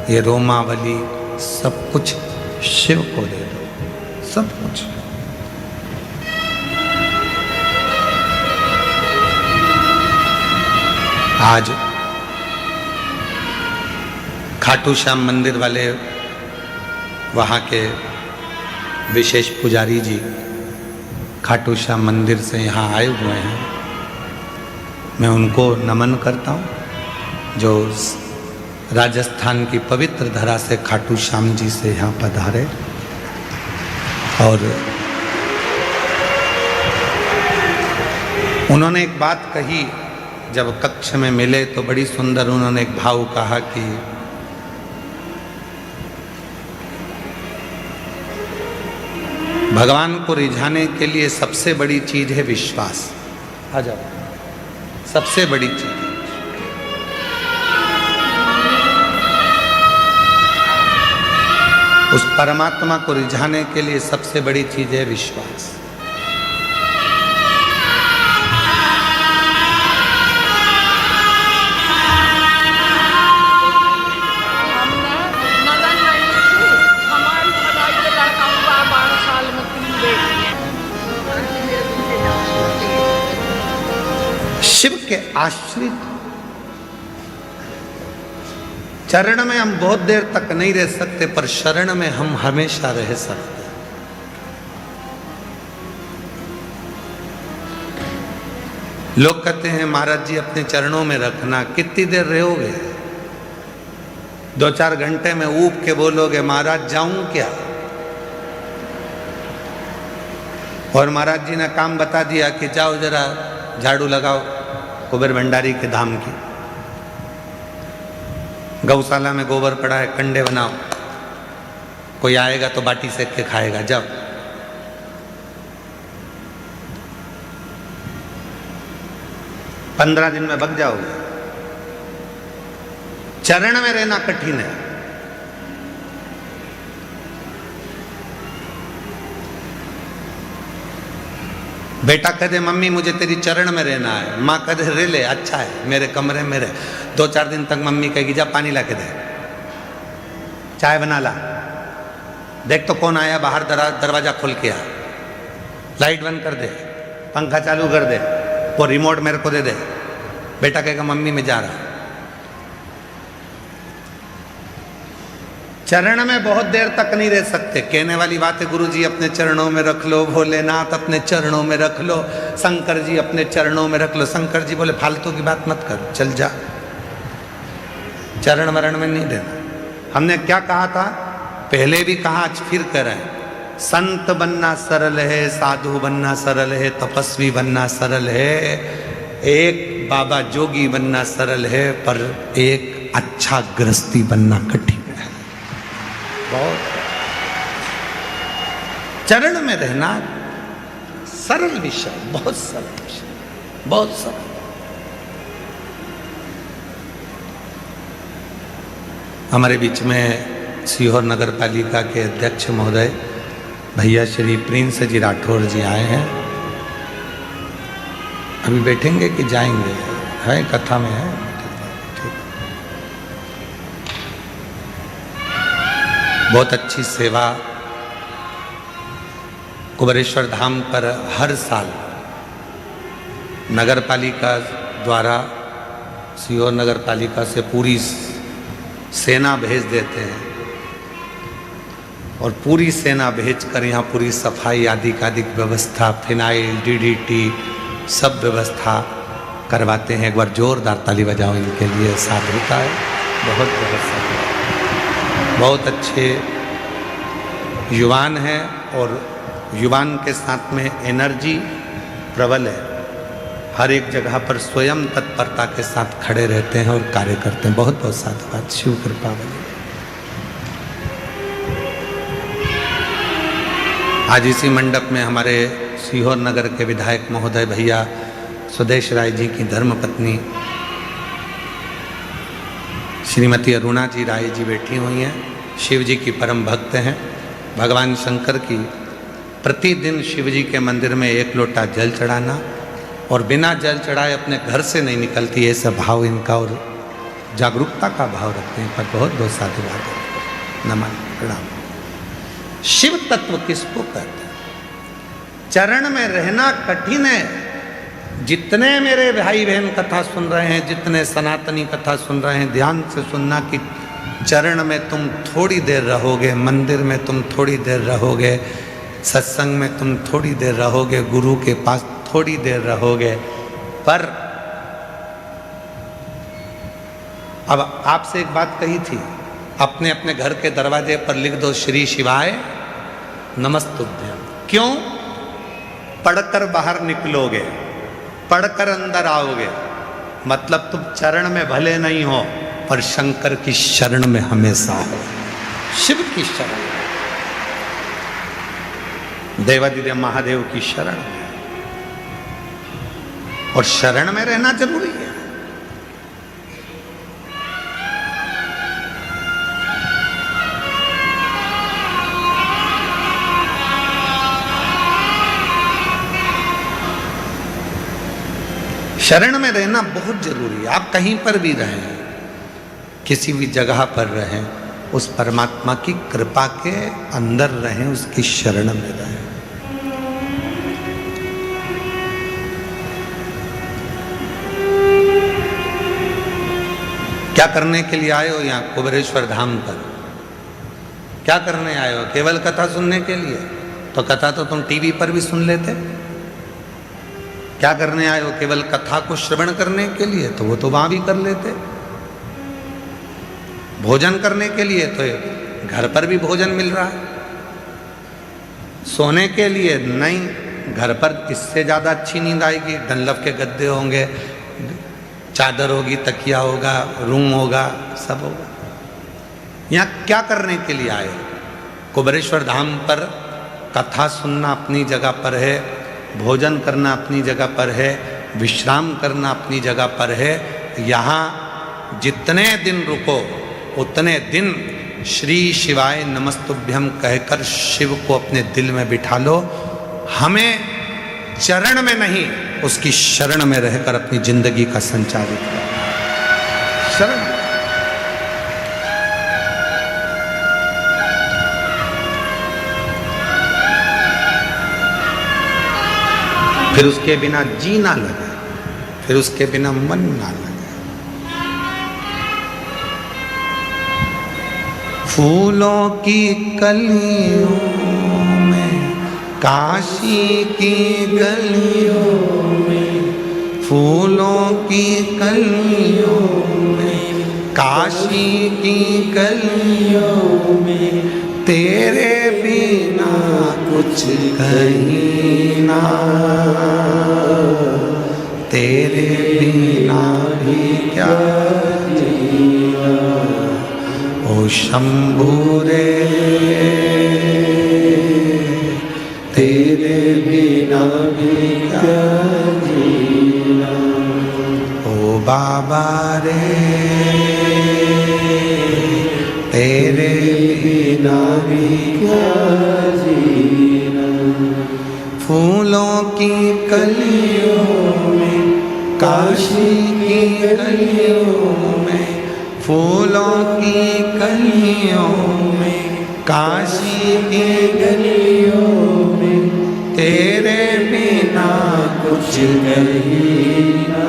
ये रोमावली, सब कुछ शिव को दे दो, सब कुछ। आज खाटू श्याम मंदिर वाले वहाँ के विशेष पुजारी जी खाटू श्याम मंदिर से यहाँ आए हुए हैं। मैं उनको नमन करता हूँ जो राजस्थान की पवित्र धरा से खाटू श्याम जी से यहाँ पधारे। और उन्होंने एक बात कही, जब कक्ष में मिले तो बड़ी सुंदर उन्होंने एक भाव कहा कि भगवान को रिझाने के लिए सबसे बड़ी चीज है विश्वास। आ जाओ, सबसे बड़ी चीज उस परमात्मा को रिझाने के लिए सबसे बड़ी चीज है विश्वास। शिव के आश्रित चरण में हम बहुत देर तक नहीं रह सकते, पर शरण में हम हमेशा रह सकते। लोग कहते हैं महाराज जी अपने चरणों में रखना, कितनी देर रहोगे? 2-4 घंटे में ऊब के बोलोगे महाराज जाऊं क्या? और महाराज जी ने काम बता दिया कि जाओ जरा झाड़ू लगाओ कुबेर भंडारी के धाम की, गौशाला में गोबर पड़ा है, कंडे बनाओ, कोई आएगा तो बाटी सेक के खाएगा, जाओ। पंद्रह दिन में भग जाओगे। चरण में रहना कठिन है। बेटा कह दे मम्मी मुझे तेरी चरण में रहना है, माँ कह दे रे ले अच्छा है मेरे कमरे में रह। 2-4 दिन तक मम्मी कहेगी जा पानी ला के दे, चाय बना ला, देख तो कौन आया बाहर, दरवाजा खोल के आ, लाइट बंद कर दे, पंखा चालू कर दे, वो रिमोट मेरे को दे दे। बेटा कहेगा मम्मी मैं जा रहा। चरण में बहुत देर तक नहीं रह सकते। कहने वाली बात है गुरु जी अपने चरणों में रख लो, भोलेनाथ अपने चरणों में रख लो, शंकर जी अपने चरणों में रख लो। शंकर जी बोले फालतू की बात मत कर, चल जा, चरण मरण में नहीं रहना। हमने क्या कहा था पहले भी कहा, आज फिर कह रहे हैं, संत बनना सरल है, साधु बनना सरल है, तपस्वी बनना सरल है, एक बाबा जोगी बनना सरल है, पर एक अच्छा गृहस्थी बनना कठिन है। बहुत चरण में रहना सरल विषय, बहुत सरल विषय, बहुत सरल। हमारे बीच में सीहोर नगर पालिका के अध्यक्ष महोदय भैया श्री प्रिंस जी राठौर जी आए हैं। अभी बैठेंगे कि जाएंगे? है कथा में है, ठीक। बहुत अच्छी सेवा कुबेरेश्वर धाम पर हर साल नगर पालिका द्वारा, सीहोर नगर पालिका से पूरी सेना भेज देते हैं और पूरी सेना भेजकर यहाँ पूरी सफाई आदि का व्यवस्था, फिनाइल, डीडीटी सब व्यवस्था करवाते हैं। एक बार जोरदार ताली बजाओ इनके लिए, साधुता है, बहुत व्यवस्था, बहुत अच्छे युवान हैं और युवान के साथ में एनर्जी प्रबल है, हर एक जगह पर स्वयं तत्परता के साथ खड़े रहते हैं और कार्य करते हैं। बहुत बहुत साधुवाद। शिव कृपा बनी। आज इसी मंडप में हमारे सीहोर नगर के विधायक महोदय भैया सुदेश राय जी की धर्मपत्नी श्रीमती अरुणा जी राय जी बैठी हुई हैं। शिव जी की परम भक्त हैं। भगवान शंकर की प्रतिदिन शिव जी के मंदिर में 1 लोटा जल चढ़ाना और बिना जल चढ़ाए अपने घर से नहीं निकलती, ऐसा भाव इनका और जागरूकता का भाव रखते हैं। पर बहुत बहुत साधुवाद है। नमन प्रणाम। शिव तत्व किसको कहते हैं? चरण में रहना कठिन है। जितने मेरे भाई बहन कथा सुन रहे हैं, जितने सनातनी कथा सुन रहे हैं, ध्यान से सुनना कि चरण में तुम थोड़ी देर रहोगे, मंदिर में तुम थोड़ी देर रहोगे, सत्संग में तुम थोड़ी देर रहोगे, गुरु के पास थोड़ी देर रहोगे। पर अब आपसे एक बात कही थी, अपने अपने घर के दरवाजे पर लिख दो श्री शिवाय नमस्तुभ्यम। क्यों? पढ़कर बाहर निकलोगे, पढ़कर अंदर आओगे, मतलब तुम चरण में भले नहीं हो पर शंकर की शरण में हमेशा हो। शिव की शरण, देवादिदेव महादेव की शरण में, और शरण में रहना जरूरी है। शरण में रहना बहुत जरूरी है। आप कहीं पर भी रहें, किसी भी जगह पर रहें, उस परमात्मा की कृपा के अंदर रहें, उसकी शरण में रहें। क्या करने के लिए आए हो यहाँ कुबेरेश्वर धाम पर? क्या करने आए हो? केवल कथा सुनने के लिए? तो कथा तो तुम टीवी पर भी सुन लेते। क्या करने आए हो? केवल कथा को श्रवण करने के लिए? तो वो तो वहां भी कर लेते। भोजन करने के लिए? तो घर पर भी भोजन मिल रहा है। सोने के लिए? नहीं, घर पर इससे ज्यादा अच्छी नींद आएगी। डनलप के गद्दे होंगे, चादर होगी, तकिया होगा, रूम होगा, सब होगा। यहाँ क्या करने के लिए आए? कुबेरेश्वर धाम पर कथा सुनना अपनी जगह पर है, भोजन करना अपनी जगह पर है, विश्राम करना अपनी जगह पर है। यहाँ जितने दिन रुको उतने दिन श्री शिवाय नमस्तुभ्यम कहकर शिव को अपने दिल में बिठा लो। हमें चरण में नहीं, उसकी शरण में रहकर अपनी जिंदगी का संचालित करो। शरण। फिर उसके बिना जी ना लगे, फिर उसके बिना मन ना लगे। फूलों की कलियों में, काशी की गलियों में, फूलों की कलियों में, काशी की गलियों में, तेरे बिना कुछ कहीं ना, तेरे बिना भी क्या जीना। ओ शंभू रे, तेरे बिना भी क्या जीना। ओ बाबा रे, तेरे बिना भी क्या जीना। फूलों की कलियों में, काशी की गलियों में, फूलों की कलियों में, काशी की गलियों में, तेरे बिना कुछ नहीं ना,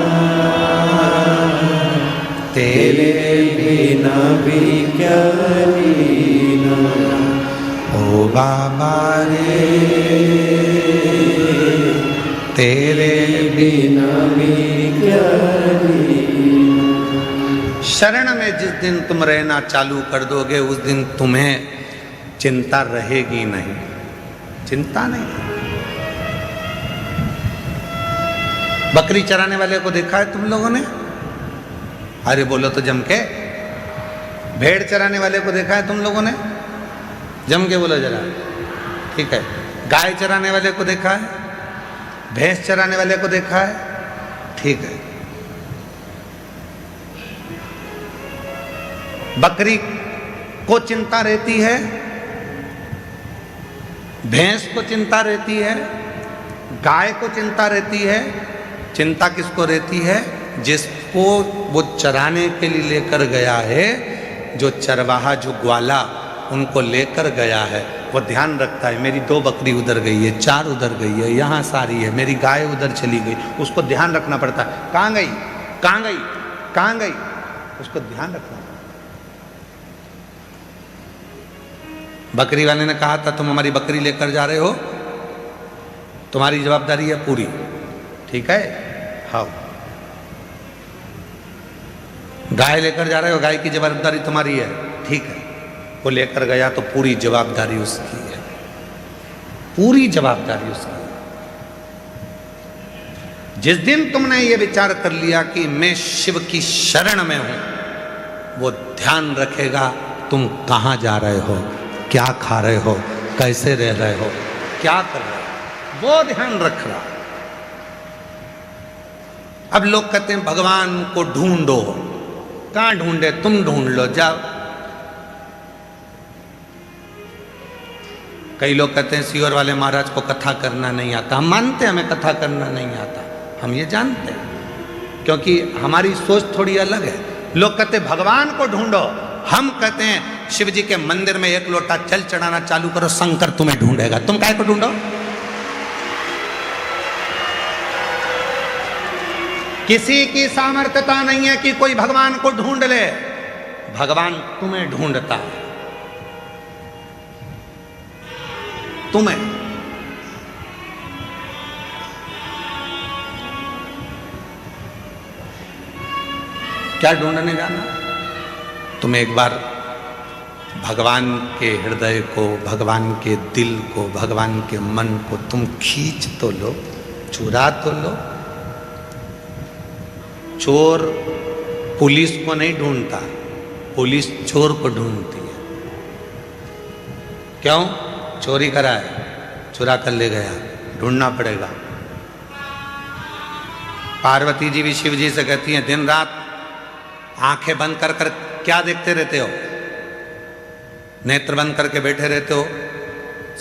तेरे बिना भी क्या जीना। ओ बाबा रे, तेरे बिना भी क्या जीना। शरण में जिस दिन तुम रहना चालू कर दोगे, उस दिन तुम्हें चिंता रहेगी नहीं। चिंता नहीं। बकरी चराने वाले को देखा है तुम लोगों ने? अरे बोलो तो जम के। भेड़ चराने वाले को देखा है तुम लोगों ने? जम के बोलो जरा। ठीक है। गाय चराने वाले को देखा है? भैंस चराने वाले को देखा है? ठीक है। बकरी को चिंता रहती है, भैंस को चिंता रहती है, गाय को चिंता रहती है। चिंता किसको रहती है? जिसको वो चराने के लिए लेकर गया है, जो चरवाहा, जो ग्वाला उनको लेकर गया है, वो ध्यान रखता है मेरी 2 बकरी उधर गई है, 4 उधर गई है, यहाँ सारी है, मेरी गाय उधर चली गई। उसको ध्यान रखना पड़ता है, कहाँ गई, कहाँ गई, कहाँ गई, उसको ध्यान रखना पड़ता है। बकरी वाले ने कहा था तुम हमारी बकरी लेकर जा रहे हो, तुम्हारी जवाबदारी है पूरी। ठीक है? हाँ। गाय लेकर जा रहे हो, गाय की जवाबदारी तुम्हारी है। ठीक है। वो लेकर गया तो पूरी जवाबदारी उसकी है, पूरी जवाबदारी उसकी है। जिस दिन तुमने ये विचार कर लिया कि मैं शिव की शरण में हूं, वो ध्यान रखेगा तुम कहां जा रहे हो, क्या खा रहे हो, कैसे रह रहे हो, क्या कर रहे हो, वो ध्यान रख रहा। अब लोग कहते हैं भगवान को ढूंढो। कहां ढूंढे? तुम ढूंढ लो, जाओ। कई लोग कहते हैं सीहोर वाले महाराज को कथा करना नहीं आता। हम मानते हैं हमें कथा करना नहीं आता, हम ये जानते हैं, क्योंकि हमारी सोच थोड़ी अलग है। लोग कहते हैं भगवान को ढूंढो, हम कहते हैं शिव जी के मंदिर में 1 लोटा जल चढ़ाना चालू करो, शंकर तुम्हें ढूंढेगा। तुम काहे को ढूंढो? किसी की सामर्थ्यता नहीं है कि कोई भगवान को ढूंढ ले, भगवान तुम्हें ढूंढता है, तुम्हें। क्या ढूंढने जाना? तुम एक बार भगवान के हृदय को, भगवान के दिल को, भगवान के मन को तुम खींच तो लो, चुरा तो लो। चोर पुलिस को नहीं ढूंढता, पुलिस चोर को ढूंढती है। क्यों? चोरी करा है, चुरा कर ले गया, ढूंढना पड़ेगा। पार्वती जी भी शिव जी से कहती हैं दिन रात आंखें बंद कर कर क्या देखते रहते हो? नेत्र बंद करके बैठे रहते हो?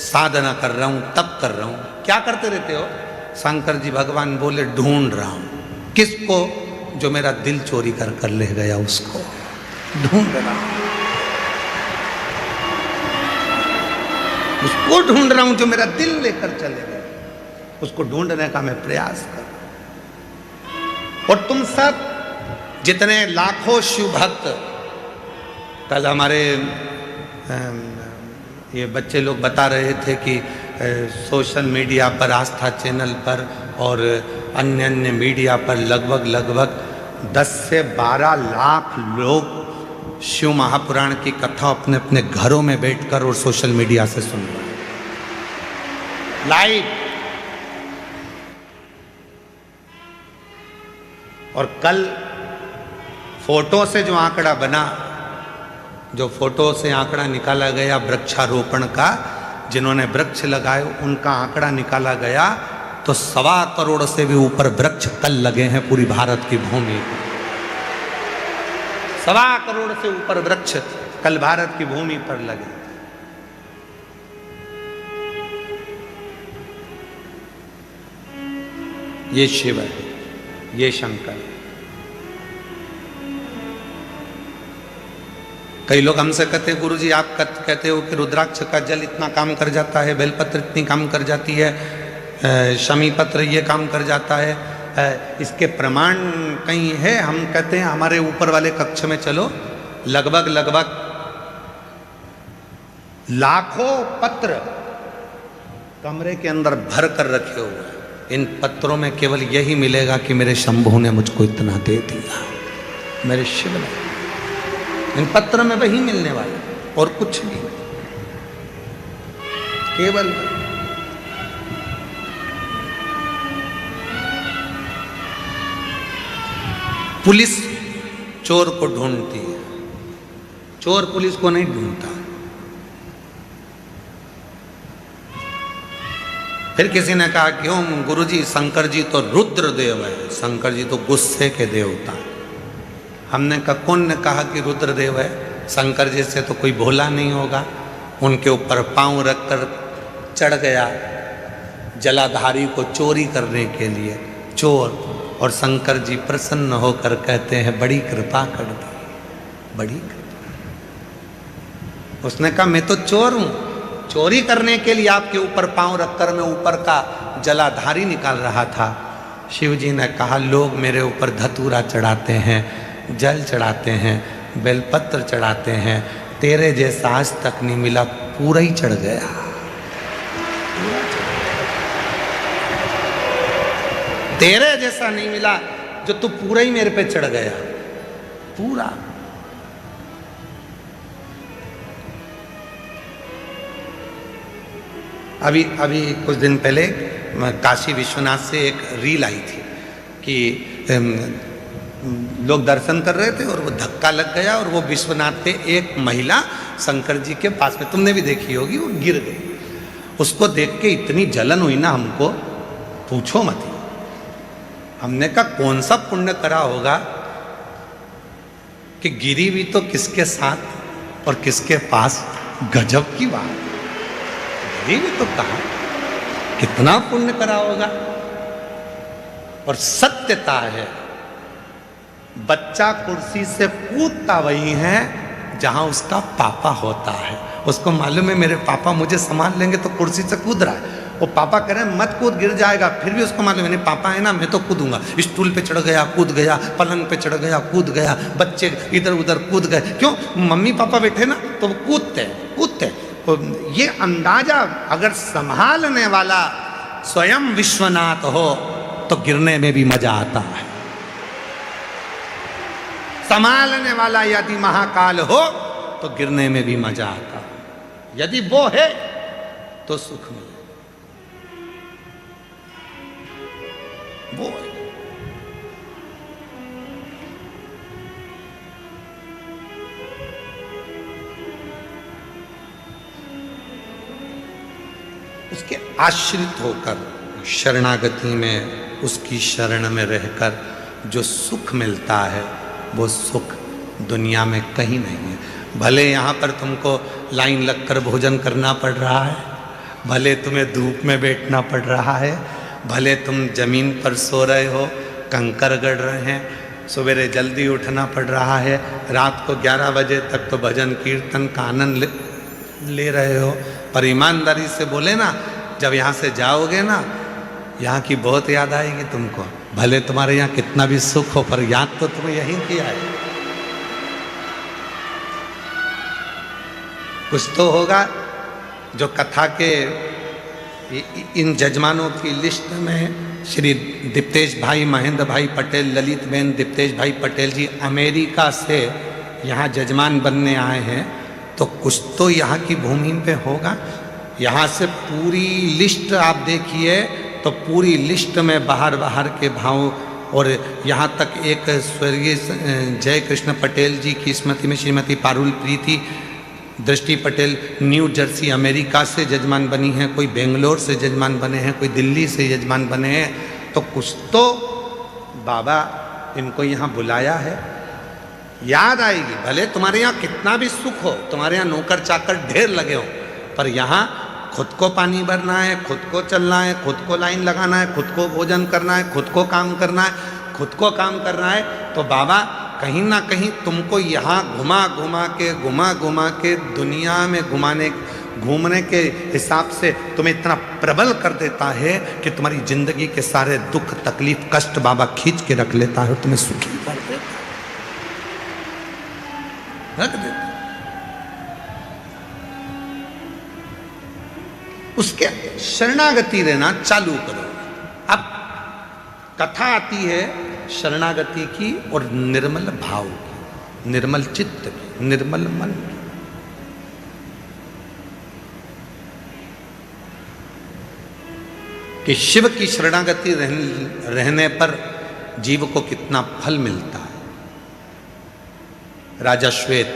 साधना कर रहा हूं, तप कर रहा हूं। क्या करते रहते हो? शंकर जी भगवान बोले ढूंढ रहा हूं। किसको? जो मेरा दिल चोरी कर कर ले गया, उसको ढूंढ रहा हूं, उसको ढूंढ रहा हूं जो मेरा दिल लेकर चले गए, उसको ढूंढने का मैं प्रयास कर रहा हूं। और तुम सब जितने लाखों शिव भक्त, कल हमारे ये बच्चे लोग बता रहे थे कि सोशल मीडिया पर, आस्था चैनल पर और अन्य अन्य मीडिया पर लगभग 10 से 12 लाख लोग शिव महापुराण की कथा अपने अपने घरों में बैठकर और सोशल मीडिया से सुन रहे हैं लाइव। और कल फोटो से जो आंकड़ा बना, जो फोटो से आंकड़ा निकाला गया वृक्षारोपण का, जिन्होंने वृक्ष लगाए उनका आंकड़ा निकाला गया, तो 1.25 करोड़ से भी ऊपर वृक्ष कल लगे हैं पूरी भारत की भूमि पर। 1.25 करोड़ से ऊपर वृक्ष कल भारत की भूमि पर लगे। ये शिव है, ये शंकर है। कई लोग हमसे कहते हैं गुरुजी आप कहते हो कि रुद्राक्ष का जल इतना काम कर जाता है, बेलपत्र इतनी काम कर जाती है, शमी पत्र ये काम कर जाता है, इसके प्रमाण कहीं है? हम कहते हैं हमारे ऊपर वाले कक्ष में चलो, लगभग लाखों पत्र कमरे के अंदर भर कर रखे हुए हैं। इन पत्रों में केवल यही मिलेगा कि मेरे शंभू ने मुझको इतना दे दिया, मेरे शिव ने। इन पत्र में वही मिलने वाला और कुछ नहीं, केवल पुलिस चोर को ढूंढती है, चोर पुलिस को नहीं ढूंढता। फिर किसी ने कहा क्यों गुरुजी, शंकर जी तो रुद्र देव है, शंकर जी तो गुस्से के देवता है। हमने कहा कौन ने कहा कि रुद्र देव है? शंकर जी से तो कोई भोला नहीं होगा। उनके ऊपर पांव रखकर चढ़ गया जलाधारी को चोरी करने के लिए, चोर। और शंकर जी प्रसन्न होकर कहते हैं बड़ी कृपा कर दी, बड़ी कृपा। उसने कहा मैं तो चोर हूं, चोरी करने के लिए आपके ऊपर पांव रखकर मैं ऊपर का जलाधारी निकाल रहा था। शिव जी ने कहा लोग मेरे ऊपर धतूरा चढ़ाते हैं, जल चढ़ाते हैं, बेलपत्र चढ़ाते हैं, तेरे जैसा आज तक नहीं मिला, पूरा ही चढ़ गया। तेरे जैसा नहीं मिला जो तू पूरा ही मेरे पे चढ़ गया, पूरा। अभी कुछ दिन पहले काशी विश्वनाथ से एक रील आई थी कि लोग दर्शन कर रहे थे और वो धक्का लग गया और वो विश्वनाथ पे एक महिला शंकर जी के पास में, तुमने भी देखी होगी, वो गिर गई। उसको देख के इतनी जलन हुई ना हमको, पूछो मत। हमने कहा कौन सा पुण्य करा होगा कि गिरी भी तो किसके साथ और किसके पास, गजब की बात। गिरी भी तो कहा, कितना पुण्य करा होगा। और सत्यता है बच्चा कुर्सी से कूदता वही है जहां उसका पापा होता है। उसको मालूम है मेरे पापा मुझे संभाल लेंगे, तो कुर्सी से कूद रहा है। वो पापा कह रहे हैं मत कूद, गिर जाएगा, फिर भी उसको मालूम है नहीं पापा है ना, मैं तो कूदूंगा। स्टूल पे चढ़ गया, कूद गया, पलंग पे चढ़ गया, कूद गया, बच्चे इधर उधर कूद गए। क्यों? मम्मी पापा बैठे ना तो वो कूदते कूदते। तो ये अंदाजा अगर संभालने वाला स्वयं विश्वनाथ हो तो गिरने में भी मजा आता है। संभालने वाला यदि महाकाल हो तो गिरने में भी मजा आता है। यदि वो है तो सुख मिले, वो है। उसके आश्रित होकर शरणागति में, उसकी शरण में रहकर जो सुख मिलता है वो सुख दुनिया में कहीं नहीं है। भले यहाँ पर तुमको लाइन लगकर भोजन करना पड़ रहा है, भले तुम्हें धूप में बैठना पड़ रहा है, भले तुम जमीन पर सो रहे हो, कंकर गड़ रहे हैं, सवेरे जल्दी उठना पड़ रहा है, रात को 11 बजे तक तो भजन कीर्तन का आनंद ले रहे हो। पर ईमानदारी से बोले ना, जब यहाँ से जाओगे ना, यहाँ की बहुत याद आएगी तुमको। भले तुम्हारे यहाँ कितना भी सुख हो, पर याद तो तुम्हें यहीं किया है। कुछ तो होगा जो कथा के इन जजमानों की लिस्ट में श्री दीप्तेश भाई, महेंद्र भाई पटेल, ललित बहन दीप्तेश भाई पटेल जी अमेरिका से यहाँ जजमान बनने आए हैं, तो कुछ तो यहाँ की भूमि पे होगा। यहाँ से पूरी लिस्ट आप देखिए तो पूरी लिस्ट में बाहर बाहर के भाव, और यहाँ तक एक स्वर्गीय जय कृष्ण पटेल जी की स्मृति में श्रीमती पारुल प्रीति दृष्टि पटेल न्यू जर्सी अमेरिका से जजमान बनी हैं, कोई बेंगलोर से जजमान बने हैं, कोई दिल्ली से जजमान बने हैं। तो कुछ तो बाबा इनको यहाँ बुलाया है, याद आएगी। भले तुम्हारे यहाँ कितना भी सुख हो, तुम्हारे यहाँ नौकर चाकर ढेर लगे हो, पर यहाँ खुद को पानी भरना है, खुद को चलना है, खुद को लाइन लगाना है, खुद को भोजन करना है, खुद को काम करना है, खुद को काम करना है। तो बाबा कहीं ना कहीं तुमको यहाँ घुमा घुमा के दुनिया में घूमने के हिसाब से तुम्हें इतना प्रबल कर देता है कि तुम्हारी जिंदगी के सारे दुख तकलीफ कष्ट बाबा खींच के रख लेता है और तुम्हें सुखी कर देता है, रख देता है। उसके शरणागति रहना चालू करो। अब कथा आती है शरणागति की और निर्मल भाव की, निर्मल चित्त की, निर्मल मन की। कि शिव की शरणागति रहने पर जीव को कितना फल मिलता है। राजा श्वेत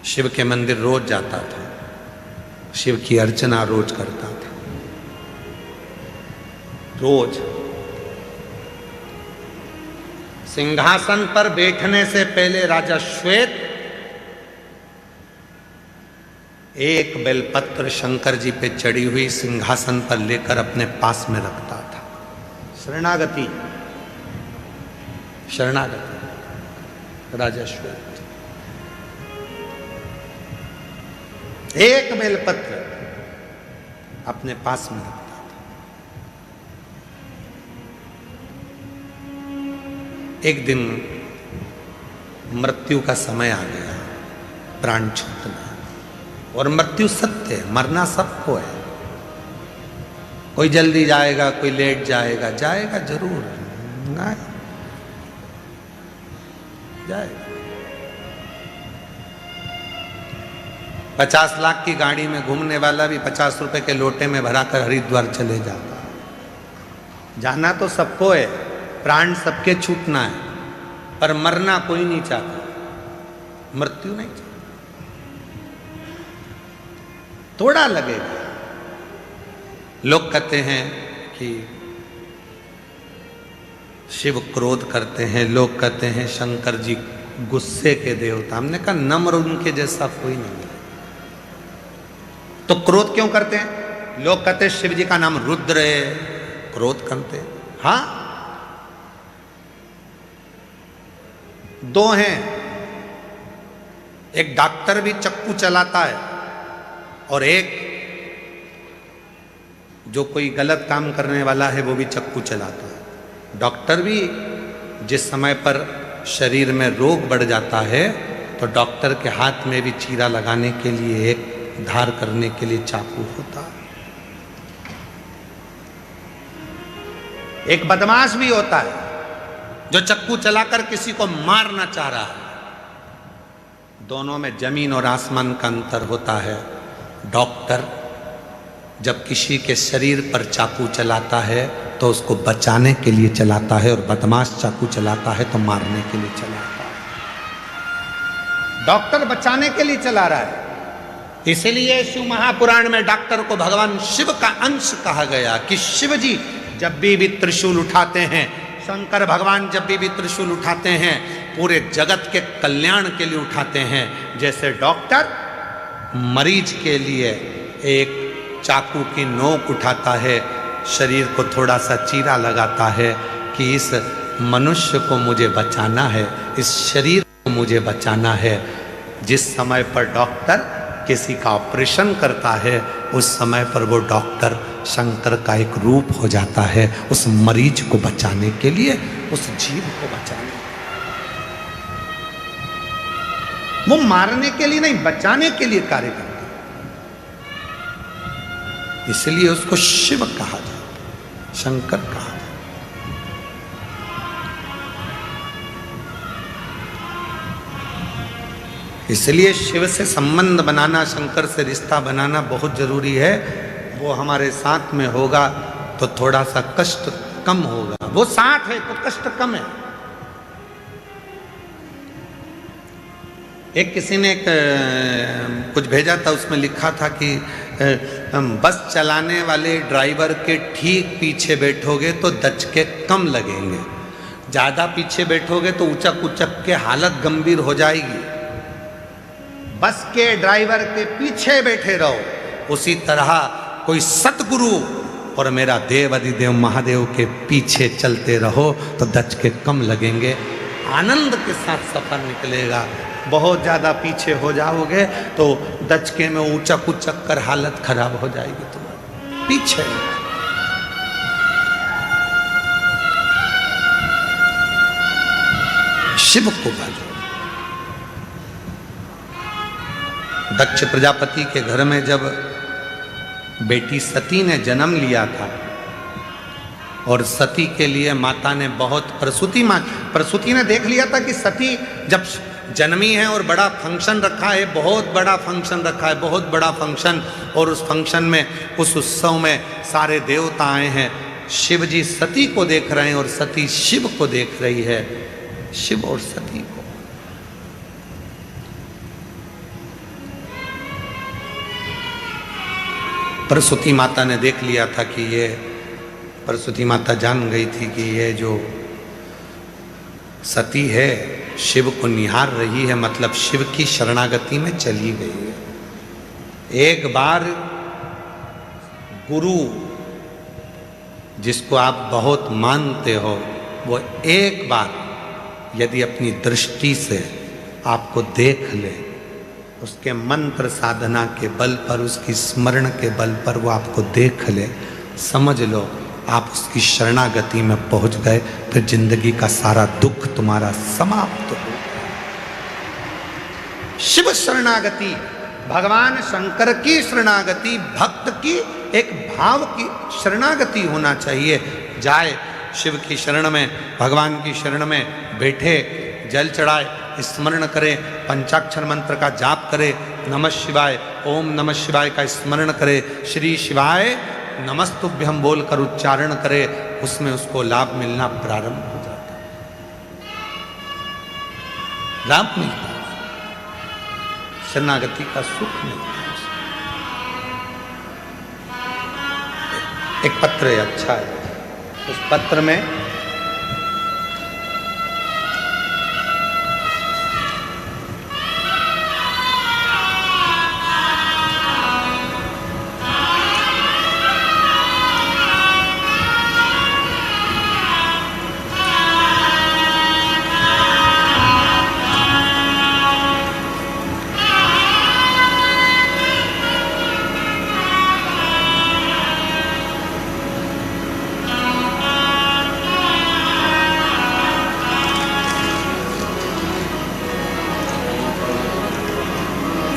शिव के मंदिर रोज जाता था, शिव की अर्चना रोज करता था, रोज। सिंहासन पर बैठने से पहले राजा श्वेत एक बेलपत्र शंकर जी पे चढ़ी हुई सिंहासन पर लेकर अपने पास में रखता था। शरणागति, शरणागति राजा श्वेत। एक बेलपत्र अपने पास में रखता था। एक दिन मृत्यु का समय आ गया, प्राण छूटना, और मृत्यु सत्य है, मरना सबको है। कोई जल्दी जाएगा, कोई लेट जाएगा, जाएगा जरूर, ना जाएगा। 50 लाख की गाड़ी में घूमने वाला भी 50 रुपए के लोटे में भराकर हरिद्वार चले जाता है। जाना तो सबको है, प्राण सबके छूटना है, पर मरना कोई नहीं चाहता, मृत्यु नहीं चाहता। थोड़ा लगेगा। लोग कहते हैं कि शिव क्रोध करते हैं, लोग कहते हैं शंकर जी गुस्से के देवता। हमने कहा नम्र उनके जैसा कोई नहीं है। तो क्रोध क्यों करते हैं? लोग कहते हैं शिव जी का नाम रुद्र है, क्रोध करते हैं। हाँ, दो हैं, एक डॉक्टर भी चक्कू चलाता है और एक जो कोई गलत काम करने वाला है वो भी चक्कू चलाता है। डॉक्टर भी जिस समय पर शरीर में रोग बढ़ जाता है तो डॉक्टर के हाथ में भी चीरा लगाने के लिए, एक धार करने के लिए चाकू होता है। एक बदमाश भी होता है जो चक्कू चलाकर किसी को मारना चाह रहा है। दोनों में जमीन और आसमान का अंतर होता है। डॉक्टर जब किसी के शरीर पर चाकू चलाता है तो उसको बचाने के लिए चलाता है, और बदमाश चाकू चलाता है तो मारने के लिए चलाता है। डॉक्टर बचाने के लिए चला रहा है। इसलिए शिव महापुराण में डॉक्टर को भगवान शिव का अंश कहा गया कि शिव जी जब भी त्रिशूल उठाते हैं, शंकर भगवान जब भी त्रिशूल उठाते हैं, पूरे जगत के कल्याण के लिए उठाते हैं। जैसे डॉक्टर मरीज के लिए एक चाकू की नोक उठाता है, शरीर को थोड़ा सा चीरा लगाता है कि इस मनुष्य को मुझे बचाना है, इस शरीर को मुझे बचाना है। जिस समय पर डॉक्टर किसी का ऑपरेशन करता है, उस समय पर वो डॉक्टर शंकर का एक रूप हो जाता है, उस मरीज को बचाने के लिए, उस जीव को बचाने। वो मारने के लिए नहीं, बचाने के लिए कार्य करता है। इसलिए उसको शिव कहा जाता, शंकर कहा जाता। इसलिए शिव से संबंध बनाना, शंकर से रिश्ता बनाना बहुत जरूरी है। वो हमारे साथ में होगा तो थोड़ा सा कष्ट कम होगा। वो साथ है तो कष्ट कम है। एक किसी ने कुछ भेजा था, उसमें लिखा था कि बस चलाने वाले ड्राइवर के ठीक पीछे बैठोगे तो दचके कम लगेंगे, ज़्यादा पीछे बैठोगे तो उचक उचक के हालत गंभीर हो जाएगी। बस के ड्राइवर के पीछे बैठे रहो। उसी तरह कोई सतगुरु और मेरा देव अधिदेव महादेव के पीछे चलते रहो तो दचके कम लगेंगे, आनंद के साथ सफर निकलेगा। बहुत ज़्यादा पीछे हो जाओगे तो दचके में ऊंचक उचक कर हालत खराब हो जाएगी तुम्हारी। पीछे शिव को भजो। दक्ष प्रजापति के घर में जब बेटी सती ने जन्म लिया था और सती के लिए माता ने बहुत प्रसूति ने देख लिया था कि सती जब जन्मी है और बड़ा फंक्शन रखा है, बहुत बड़ा फंक्शन रखा है, बहुत बड़ा फंक्शन, और उस फंक्शन में, उस उत्सव में सारे देवता आए हैं, शिव जी सती को देख रहे हैं और सती शिव को देख रही है, शिव और सती को। सरस्वती माता ने देख लिया था कि ये, सरस्वती माता जान गई थी कि ये जो सती है शिव को निहार रही है, मतलब शिव की शरणागति में चली गई है। एक बार गुरु जिसको आप बहुत मानते हो, वो एक बार यदि अपनी दृष्टि से आपको देख ले, उसके मंत्र साधना के बल पर, उसकी स्मरण के बल पर वो आपको देख ले, समझ लो आप उसकी शरणागति में पहुंच गए, फिर जिंदगी का सारा दुख तुम्हारा समाप्त हो गया। शिव शरणागति, भगवान शंकर की शरणागति, भक्त की एक भाव की शरणागति होना चाहिए। जाए शिव की शरण में, भगवान की शरण में बैठे, जल चढ़ाए, स्मरण करे, पंचाक्षर मंत्र का जाप करे, नमः शिवाय, ओम नमः शिवाय का स्मरण करे, श्री शिवाय नमस्तुभ्यम बोलकर उच्चारण करे, उसमें उसको लाभ मिलना प्रारंभ हो जाता है, लाभ मिलता है, शरणागति का सुख मिलता है। एक पत्र है, अच्छा है, उस पत्र में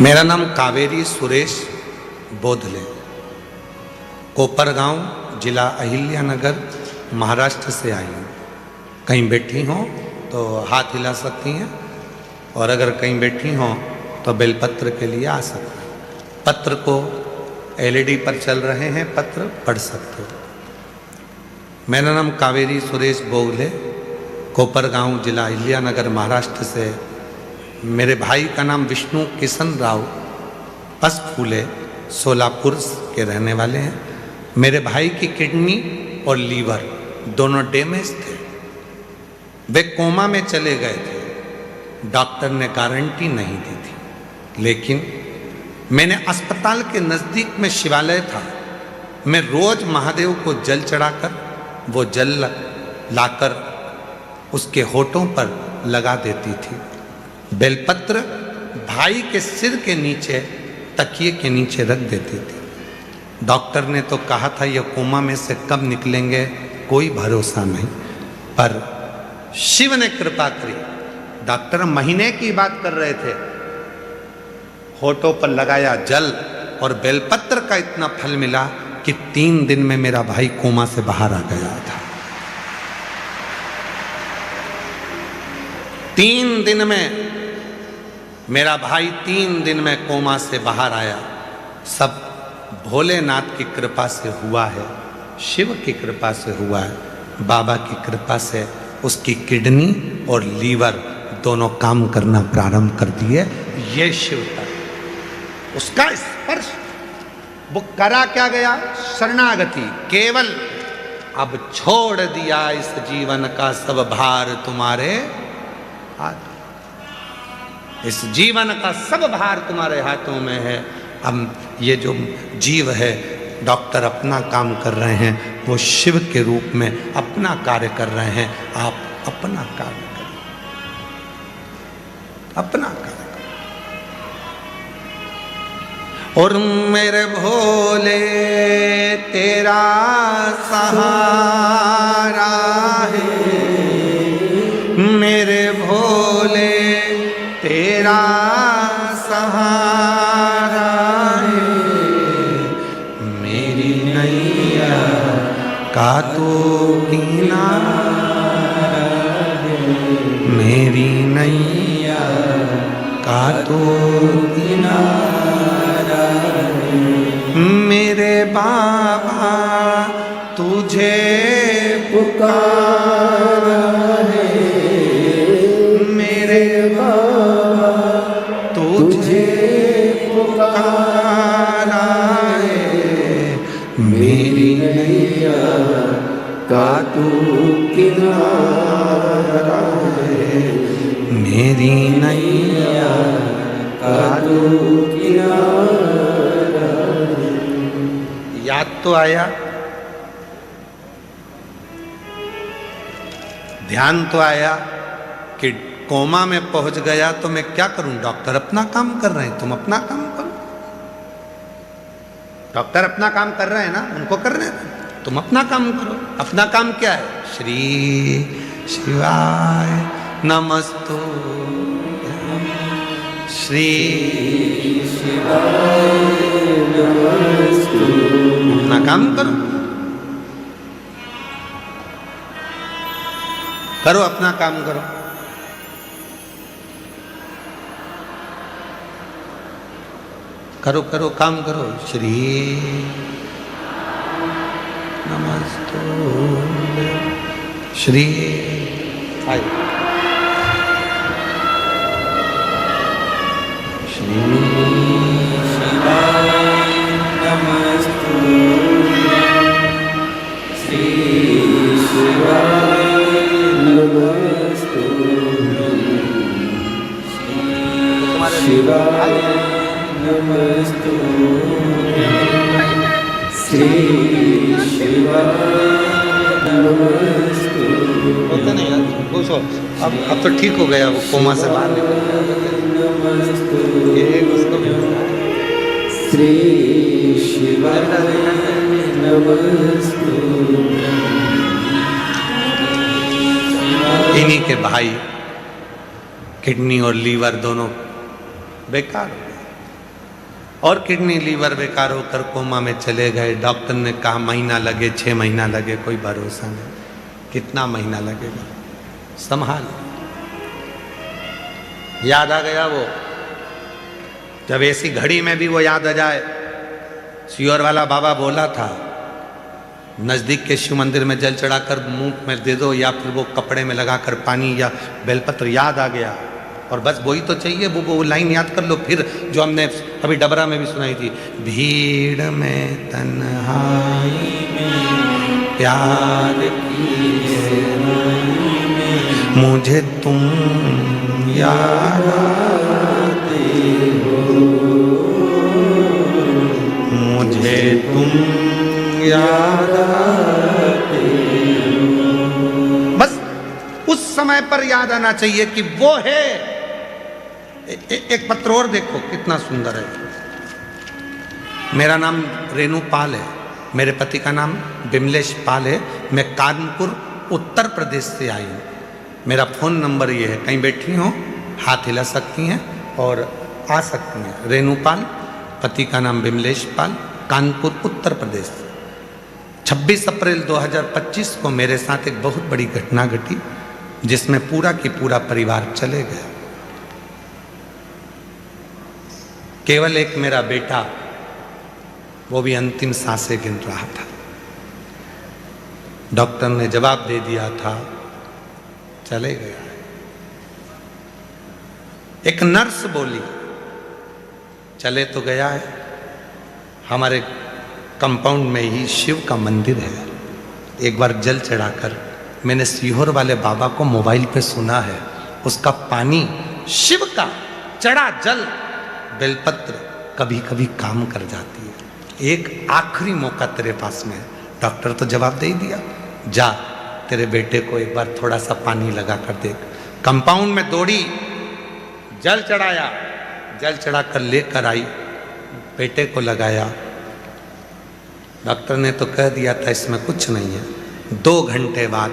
मेरा नाम कावेरी सुरेश बोधले, कोपरगांव, जिला अहिल्यानगर, महाराष्ट्र से आई हूँ। कहीं बैठी हों तो हाथ हिला सकती हैं, और अगर कहीं बैठी हों तो बेलपत्र के लिए आ सकते हैं। पत्र को एलईडी पर चल रहे हैं, पत्र पढ़ सकते हो। मेरा नाम कावेरी सुरेश बोधले, कोपरगांव, जिला अहिल्यानगर, महाराष्ट्र से। मेरे भाई का नाम विष्णु किशन राव पसफूले, सोलापुर के रहने वाले हैं। मेरे भाई की किडनी और लीवर दोनों डैमेज थे, वे कोमा में चले गए थे। डॉक्टर ने गारंटी नहीं दी थी, लेकिन मैंने अस्पताल के नज़दीक में शिवालय था, मैं रोज महादेव को जल चढ़ाकर वो जल लाकर उसके होठों पर लगा देती थी। बेलपत्र भाई के सिर के नीचे, तकिए के नीचे रख देती थी। डॉक्टर ने तो कहा था ये कोमा में से कब निकलेंगे कोई भरोसा नहीं, पर शिव ने कृपा करी। डॉक्टर महीने की बात कर रहे थे, होठों पर लगाया जल और बेलपत्र का इतना फल मिला कि 3 दिन में मेरा भाई कोमा से बाहर आ गया था। 3 दिन में मेरा भाई 3 दिन में कोमा से बाहर आया। सब भोलेनाथ की कृपा से हुआ है, शिव की कृपा से हुआ है, बाबा की कृपा से उसकी किडनी और लीवर दोनों काम करना प्रारंभ कर दिए। ये शिव था, उसका स्पर्श, वो करा क्या गया, शरणागति। केवल अब छोड़ दिया इस जीवन का सब भार तुम्हारे हाथ, इस जीवन का सब भार तुम्हारे हाथों में है। अब ये जो जीव है, डॉक्टर अपना काम कर रहे हैं, वो शिव के रूप में अपना कार्य कर रहे हैं। आप अपना कार्य करें, अपना कार्य करें। और मेरे भोले तेरा सहारा है, मेरे भोले तेरा सहारा है, मेरी नैया का तो किनारा है, मेरी नैया का तो किनारा है। मेरे बाबा तुझे पुकारा है मेरे बाबा, तुझे पुकारा है, मेरी नैया का तू किनारा है, मेरी नैया का तू किनारा है। याद तो आया, ध्यान तो आया कि कोमा में पहुंच गया तो मैं क्या करूं? डॉक्टर अपना काम कर रहे हैं, तुम अपना काम करो। डॉक्टर अपना काम कर रहे हैं ना, उनको कर रहे हैं, तुम अपना काम करो। अपना काम क्या है? श्री शिवाय नमस्तु, श्री शिवाय नमस्तु। अपना काम करो, करो अपना काम करो। करो करो काम करो। श्री नमस्तु, श्री आए, श्री शिवाय नमस्तु, श्री शिवाय नमस्तु, शिवाय नमस्तु, श्री शिवाय नमस्तु। होता नहीं यार, खुश हो। अब तो ठीक हो गया, वो कोमा से बाहर निकल गया। नमस्तु, एक उसको भी श्री शिवाय नमस्तु। इन्हीं के भाई किडनी और लीवर दोनों बेकार हो गए, और किडनी लीवर बेकार होकर कोमा में चले गए। डॉक्टर ने कहा महीना लगे, 6 महीना लगे, कोई भरोसा नहीं। कितना महीना लगेगा, संभाल। याद आ गया वो, जब ऐसी घड़ी में भी वो याद आ जाए। सियोर वाला बाबा बोला था, नज़दीक के शिव मंदिर में जल चढ़ाकर मुंह में दे दो, या फिर वो कपड़े में लगाकर पानी या बेलपत्र। याद आ गया, और बस वही तो चाहिए। वो लाइन याद कर लो फिर, जो हमने अभी डबरा में भी सुनाई थी। भीड़ में तन्हाई में प्यार की मुझे तुम याद आते हो, मुझे तुम याद आते हो। बस उस समय पर याद आना चाहिए कि वो है। एक पत्र और देखो कितना सुंदर है। मेरा नाम रेणु पाल है, मेरे पति का नाम बिमलेश पाल है। मैं कानपुर उत्तर प्रदेश से आई हूँ। मेरा फ़ोन नंबर ये है, कहीं बैठी हो हाथ हिला सकती हैं और आ सकती हैं। रेणु पाल, पति का नाम बिमलेश पाल, कानपुर उत्तर प्रदेश। 26 अप्रैल 2025 को मेरे साथ एक बहुत बड़ी घटना घटी, जिसमें पूरा की पूरा परिवार चले गया। केवल एक मेरा बेटा, वो भी अंतिम सांसें गिन रहा था। डॉक्टर ने जवाब दे दिया था, चले गया। एक नर्स बोली, चले तो गया है। हमारे कंपाउंड में ही शिव का मंदिर है। एक बार जल चढ़ाकर मैंने सीहोर वाले बाबा को मोबाइल पे सुना है, उसका पानी शिव का चढ़ा जल बेलपत्र कभी कभी काम कर जाती है। एक आखिरी मौका तेरे पास में है। डॉक्टर तो जवाब दे ही दिया, जा तेरे बेटे को एक बार थोड़ा सा पानी लगा कर देख। कंपाउंड में दौड़ी, जल चढ़ाया, जल चढ़ाकर लेकर आई, बेटे को लगाया। डॉक्टर ने तो कह दिया था इसमें कुछ नहीं है। 2 घंटे बाद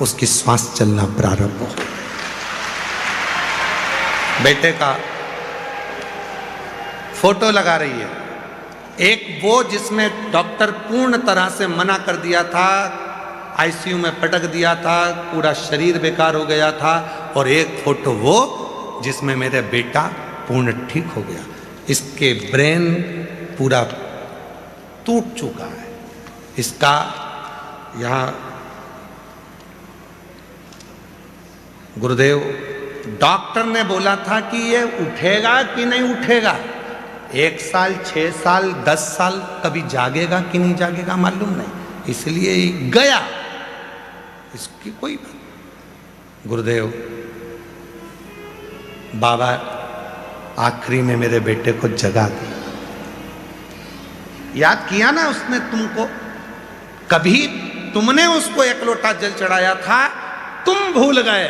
उसकी श्वास चलना प्रारंभ हो। बेटे का फोटो लगा रही है। एक वो जिसमें डॉक्टर पूर्ण तरह से मना कर दिया था, आईसीयू में पटक दिया था, पूरा शरीर बेकार हो गया था, और एक फोटो वो जिसमें मेरा बेटा पूर्ण ठीक हो गया। इसके ब्रेन पूरा टूट चुका है। इसका यहाँ गुरुदेव, डॉक्टर ने बोला था कि ये उठेगा कि नहीं उठेगा, 1 साल, 6 साल, 10 साल, कभी जागेगा कि नहीं जागेगा मालूम नहीं, इसलिए गया, इसकी कोई बात। गुरुदेव, बाबा आखिरी में मेरे बेटे को जगा दिया। याद किया ना उसने तुमको, कभी तुमने उसको 1 लोटा जल चढ़ाया था, तुम भूल गए,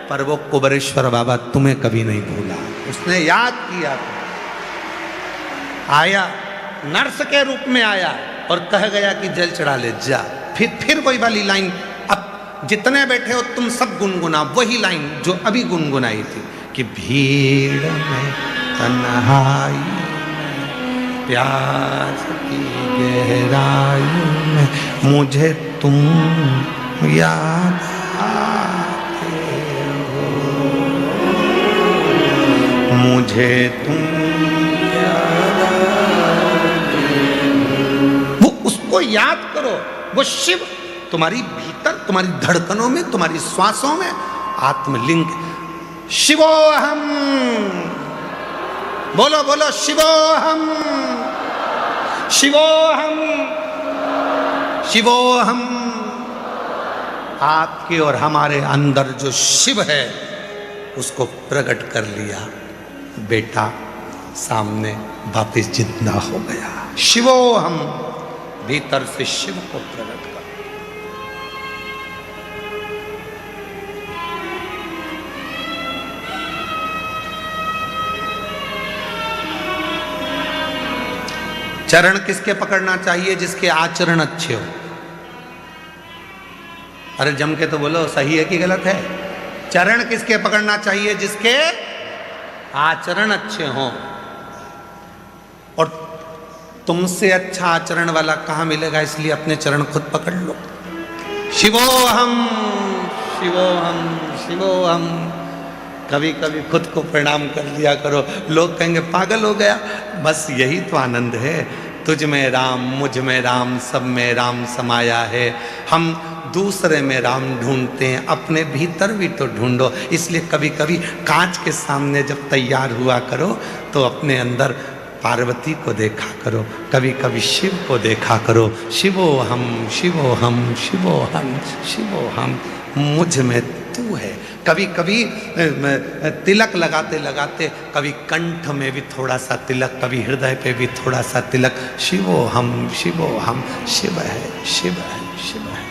पर वो कुबरेश्वर बाबा तुम्हें कभी नहीं भूला, उसने याद किया था। आया, नर्स के रूप में आया और कह गया कि जल चढ़ा ले जा। फिर वही वाली लाइन, अब जितने बैठे हो तुम सब गुनगुना, वही लाइन जो अभी गुनगुनाई थी कि भीड़ में तन्हाई में प्यास की गहराई में मुझे तुम याद आते हो, मुझे तुम याद आते हो। वो उसको याद करो, वो शिव तुम्हारी भीतर, तुम्हारी धड़कनों में, तुम्हारी श्वासों में आत्मलिंग। शिवोहम, बोलो बोलो, शिवोहम, शिवोहम, शिवोहम। आपके और हमारे अंदर जो शिव है उसको प्रकट कर लिया, बेटा सामने वापिस जिंदा हो गया। शिवोहम, भीतर से शिव को प्रकट कर। चरण किसके पकड़ना चाहिए? जिसके आचरण अच्छे हो। अरे जम के तो बोलो, सही है कि गलत है? चरण किसके पकड़ना चाहिए? जिसके आचरण अच्छे हों। और तुमसे अच्छा आचरण वाला कहां मिलेगा, इसलिए अपने चरण खुद पकड़ लो। शिवोहम, शिवोहम, शिवोहम। कभी कभी खुद को प्रणाम कर लिया करो, लोग कहेंगे पागल हो गया। बस यही तो आनंद है, तुझ में राम, मुझ में राम, सब में राम समाया है। हम दूसरे में राम ढूंढते हैं, अपने भीतर भी तो ढूंढो। इसलिए कभी कभी कांच के सामने जब तैयार हुआ करो तो अपने अंदर पार्वती को देखा करो, कभी कभी शिव को देखा करो। शिवो हम, शिवो हम, शिवो हम, शिवो हम, मुझ में तू है। कभी कभी तिलक लगाते लगाते, कभी कंठ में भी थोड़ा सा तिलक, कभी हृदय पे भी थोड़ा सा तिलक। शिवो हम, शिवो हम, शिव है, शिव है, शिव है।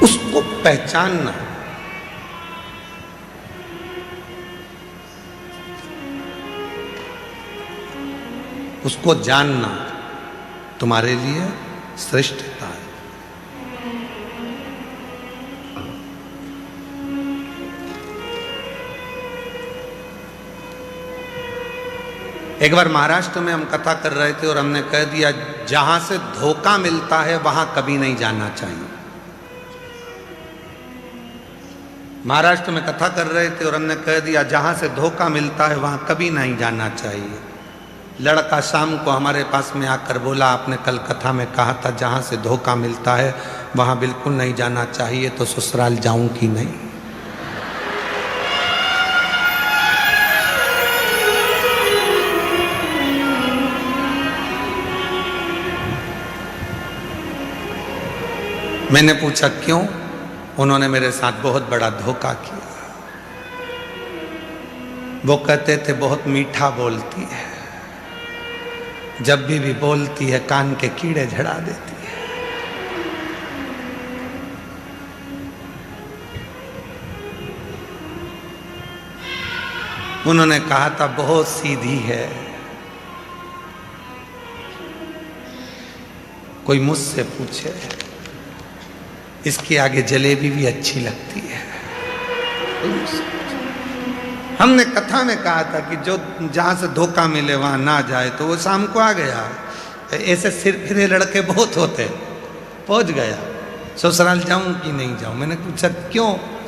उसको पहचानना, उसको जानना तुम्हारे लिए श्रेष्ठता है। एक बार महाराष्ट्र में हम कथा कर रहे थे और हमने कह दिया, जहां से धोखा मिलता है वहां कभी नहीं जाना चाहिए। महाराष्ट्र में कथा कर रहे थे और हमने कह दिया, जहां से धोखा मिलता है वहां कभी नहीं जाना चाहिए। लड़का शाम को हमारे पास में आकर बोला, आपने कल कथा में कहा था जहां से धोखा मिलता है वहां बिल्कुल नहीं जाना चाहिए, तो ससुराल जाऊं कि नहीं? मैंने पूछा क्यों? उन्होंने मेरे साथ बहुत बड़ा धोखा किया। वो कहते थे बहुत मीठा बोलती है, जब भी बोलती है कान के कीड़े झड़ा देती है। उन्होंने कहा था बहुत सीधी है। कोई मुझसे पूछे, इसके आगे जलेबी भी अच्छी लगती है। हमने कथा में कहा था कि जो जहां से धोखा मिले वहां ना जाए, तो वो शाम को आ गया। ऐसे सिर फिरे लड़के बहुत होते, पहुंच गया। ससुराल जाऊं कि नहीं जाऊं? मैंने पूछा क्यों?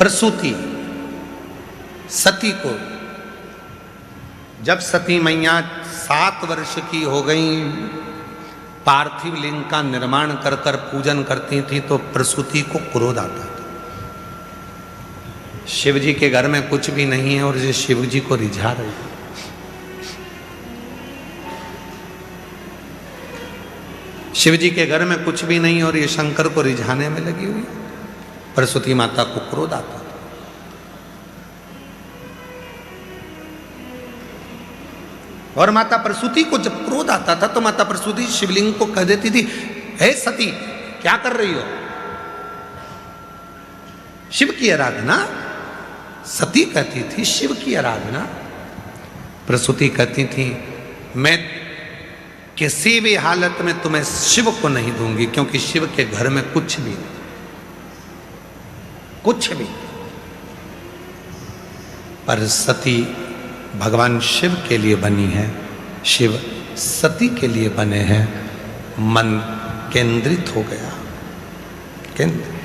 प्रसूति, सती को जब सती मैया 7 वर्ष की हो गई, पार्थिव लिंग का निर्माण कर कर पूजन करती थी, तो प्रसूति को क्रोध आता था। शिव जी के घर में कुछ भी नहीं है और ये शिव जी को रिझा रही है। शिव जी के घर में कुछ भी नहीं और ये शंकर को रिझाने में लगी हुई। प्रसूति माता को क्रोध आता था। और माता प्रसूति को जब क्रोध आता था तो माता प्रसूति शिवलिंग को कह देती थी, हे सती क्या कर रही हो? शिव की आराधना। सती कहती थी शिव की आराधना। प्रसूति कहती थी मैं किसी भी हालत में तुम्हें शिव को नहीं दूंगी, क्योंकि शिव के घर में कुछ भी नहीं, कुछ भी। पर सती भगवान शिव के लिए बनी है, शिव सती के लिए बने हैं। मन केंद्रित हो गया, केंद्रित।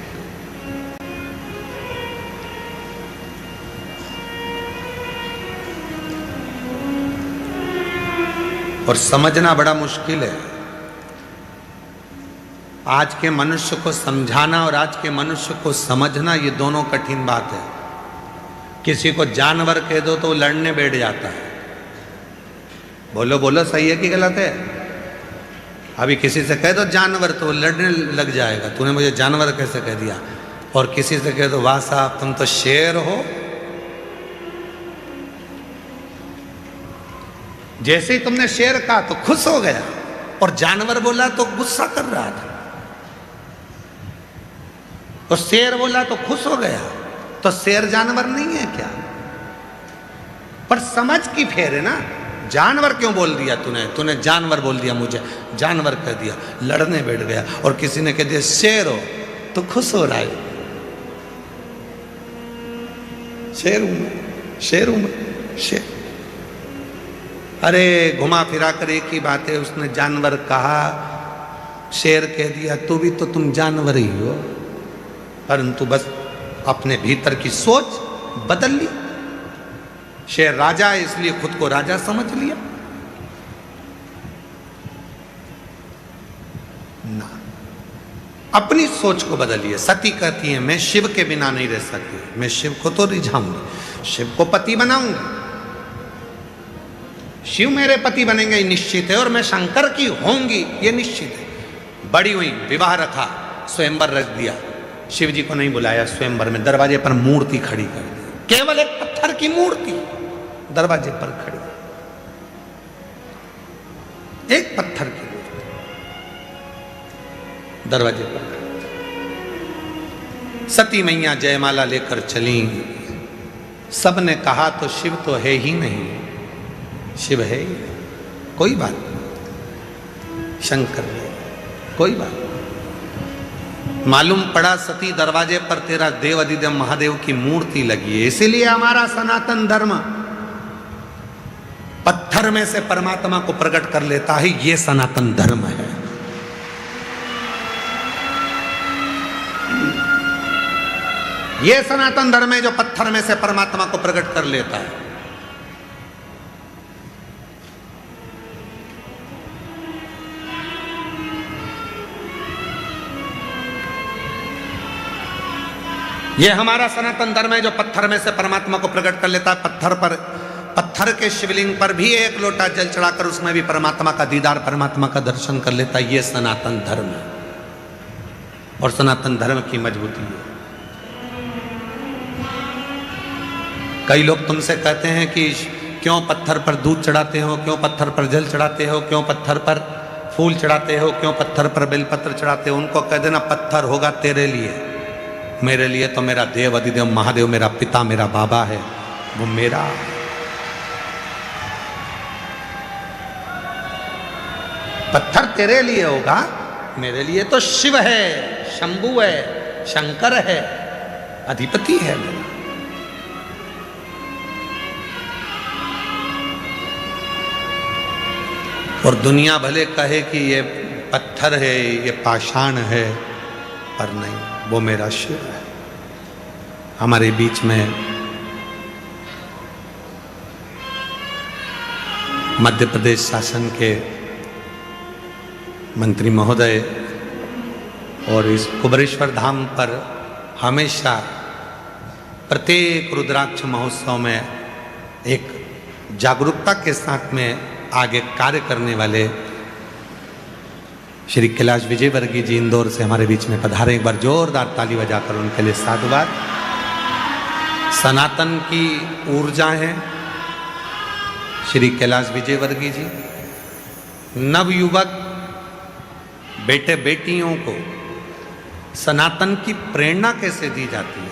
और समझना बड़ा मुश्किल है। आज के मनुष्य को समझाना और आज के मनुष्य को समझना, ये दोनों कठिन बात है। किसी को जानवर कह दो तो वो लड़ने बैठ जाता है। बोलो बोलो, सही है कि गलत है? अभी किसी से कह दो जानवर तो वो लड़ने लग जाएगा, तूने मुझे जानवर कैसे कह दिया। और किसी से कह दो वाह साहब तुम तो शेर हो, जैसे ही तुमने शेर कहा तो खुश हो गया, और जानवर बोला तो गुस्सा कर रहा था। और शेर बोला तो खुश हो गया। तो शेर जानवर नहीं है क्या? पर समझ की फेर है ना। जानवर क्यों बोल दिया तूने? तूने जानवर बोल दिया, मुझे जानवर कह दिया, लड़ने बैठ गया। और किसी ने कह दिया शेर हो तो खुश हो रहा है। शेर हूं मैं, शेर हूं मैं, शेर। अरे घुमा फिरा कर एक ही बात है। उसने जानवर कहा, शेर कह दिया, तो भी तो तुम जानवर ही हो, परंतु बस अपने भीतर की सोच बदल ली। शेर राजा है इसलिए खुद को राजा समझ लिया ना, अपनी सोच को बदलिए। सती कहती है मैं शिव के बिना नहीं रह सकती, मैं शिव को तो रिझाऊंगी, शिव को पति बनाऊंगी, शिव मेरे पति बनेंगे ये निश्चित है, और मैं शंकर की होंगी ये निश्चित है। बड़ी हुई, विवाह रखा, स्वयंवर रख दिया। शिव जी को नहीं बुलाया स्वयंवर में, दरवाजे पर मूर्ति खड़ी कर दी। केवल एक पत्थर की मूर्ति दरवाजे पर खड़ी, एक पत्थर की मूर्ति दरवाजे पर खड़ी। सती मैया जयमाला लेकर चली। सबने कहा तो शिव तो है ही नहीं, शिव है ही नहीं, कोई बात नहीं, शंकर है, कोई बात नहीं। मालूम पड़ा सती दरवाजे पर तेरा देव अधिदेव महादेव की मूर्ति लगी है। इसीलिए हमारा सनातन धर्म पत्थर में से परमात्मा को प्रकट कर लेता है, ये सनातन धर्म है। ये सनातन धर्म है जो पत्थर में से परमात्मा को प्रकट कर लेता है। ये हमारा सनातन धर्म है जो पत्थर में से परमात्मा को प्रकट कर लेता है। पत्थर के शिवलिंग पर भी एक लोटा जल चढ़ाकर उसमें भी परमात्मा का दीदार, परमात्मा का दर्शन कर लेता है। ये सनातन धर्म है और सनातन धर्म की मजबूती है। कई लोग तुमसे कहते हैं कि क्यों पत्थर पर दूध चढ़ाते हो, क्यों पत्थर पर जल चढ़ाते हो, क्यों पत्थर पर फूल चढ़ाते हो, क्यों पत्थर पर बेलपत्र चढ़ाते हो। उनको कह देना पत्थर होगा तेरे लिए, मेरे लिए तो मेरा देव अधिदेव महादेव मेरा पिता, मेरा बाबा है, वो मेरा। पत्थर तेरे लिए होगा, मेरे लिए तो शिव है, शंभु है, शंकर है, अधिपति है मेरा। और दुनिया भले कहे कि ये पत्थर है, ये पाषाण है, पर नहीं, वो मेरा शिव है। हमारे बीच में मध्य प्रदेश शासन के मंत्री महोदय और इस कुबेरेश्वर धाम पर हमेशा प्रत्येक रुद्राक्ष महोत्सव में एक जागरूकता के साथ में आगे कार्य करने वाले श्री कैलाश विजयवर्गीय जी इंदौर से हमारे बीच में पधारे। एक बार जोरदार ताली बजाकर उनके लिए साधुवाद। सनातन की ऊर्जा है श्री कैलाश विजयवर्गीय जी। नवयुवक बेटे बेटियों को सनातन की प्रेरणा कैसे दी जाती है,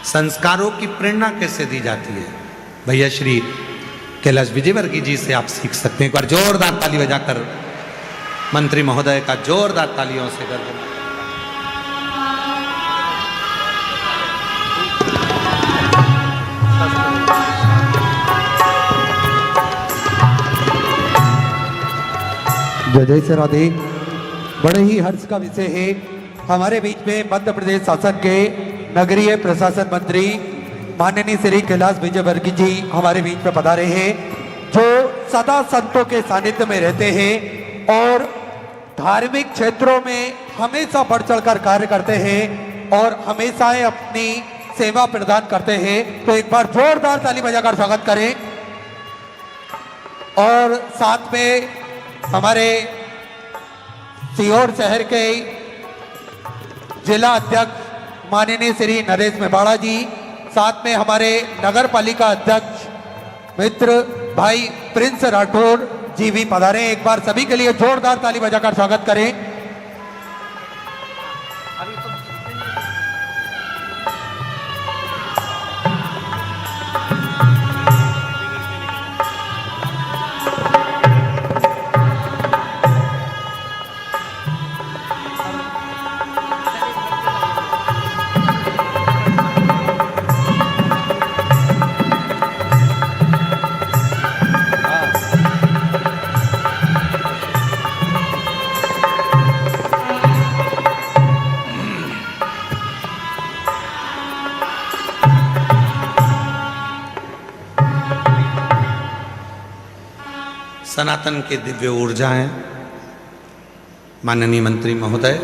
संस्कारों की प्रेरणा कैसे दी जाती है, भैया श्री कैलाश विजयवर्गीय जी से आप सीख सकते हैं। एक बार जोरदार ताली बजाकर मंत्री महोदय का जोरदार तालियों से कर देना। जय जय से राधे। बड़े ही हर्ष का विषय है, हमारे बीच में मध्य प्रदेश शासन के नगरीय प्रशासन मंत्री माननीय श्री कैलाश विजयवर्गीय जी हमारे बीच में पधारे हैं, जो सदा संतों के सानिध्य में रहते हैं और धार्मिक क्षेत्रों में हमेशा बढ़ चढ़कर कार्य करते हैं और हमेशा अपनी सेवा प्रदान करते हैं। तो एक बार जोरदार ताली बजाकर स्वागत करें। और साथ में हमारे सीहोर शहर के जिला अध्यक्ष माननीय श्री नरेश मेवाड़ा जी, साथ में हमारे नगर पालिका अध्यक्ष मित्र भाई प्रिंस राठौर जी भी पधारे। एक बार सभी के लिए जोरदार ताली बजाकर स्वागत करें। सनातन के दिव्य ऊर्जा हैं माननीय मंत्री महोदय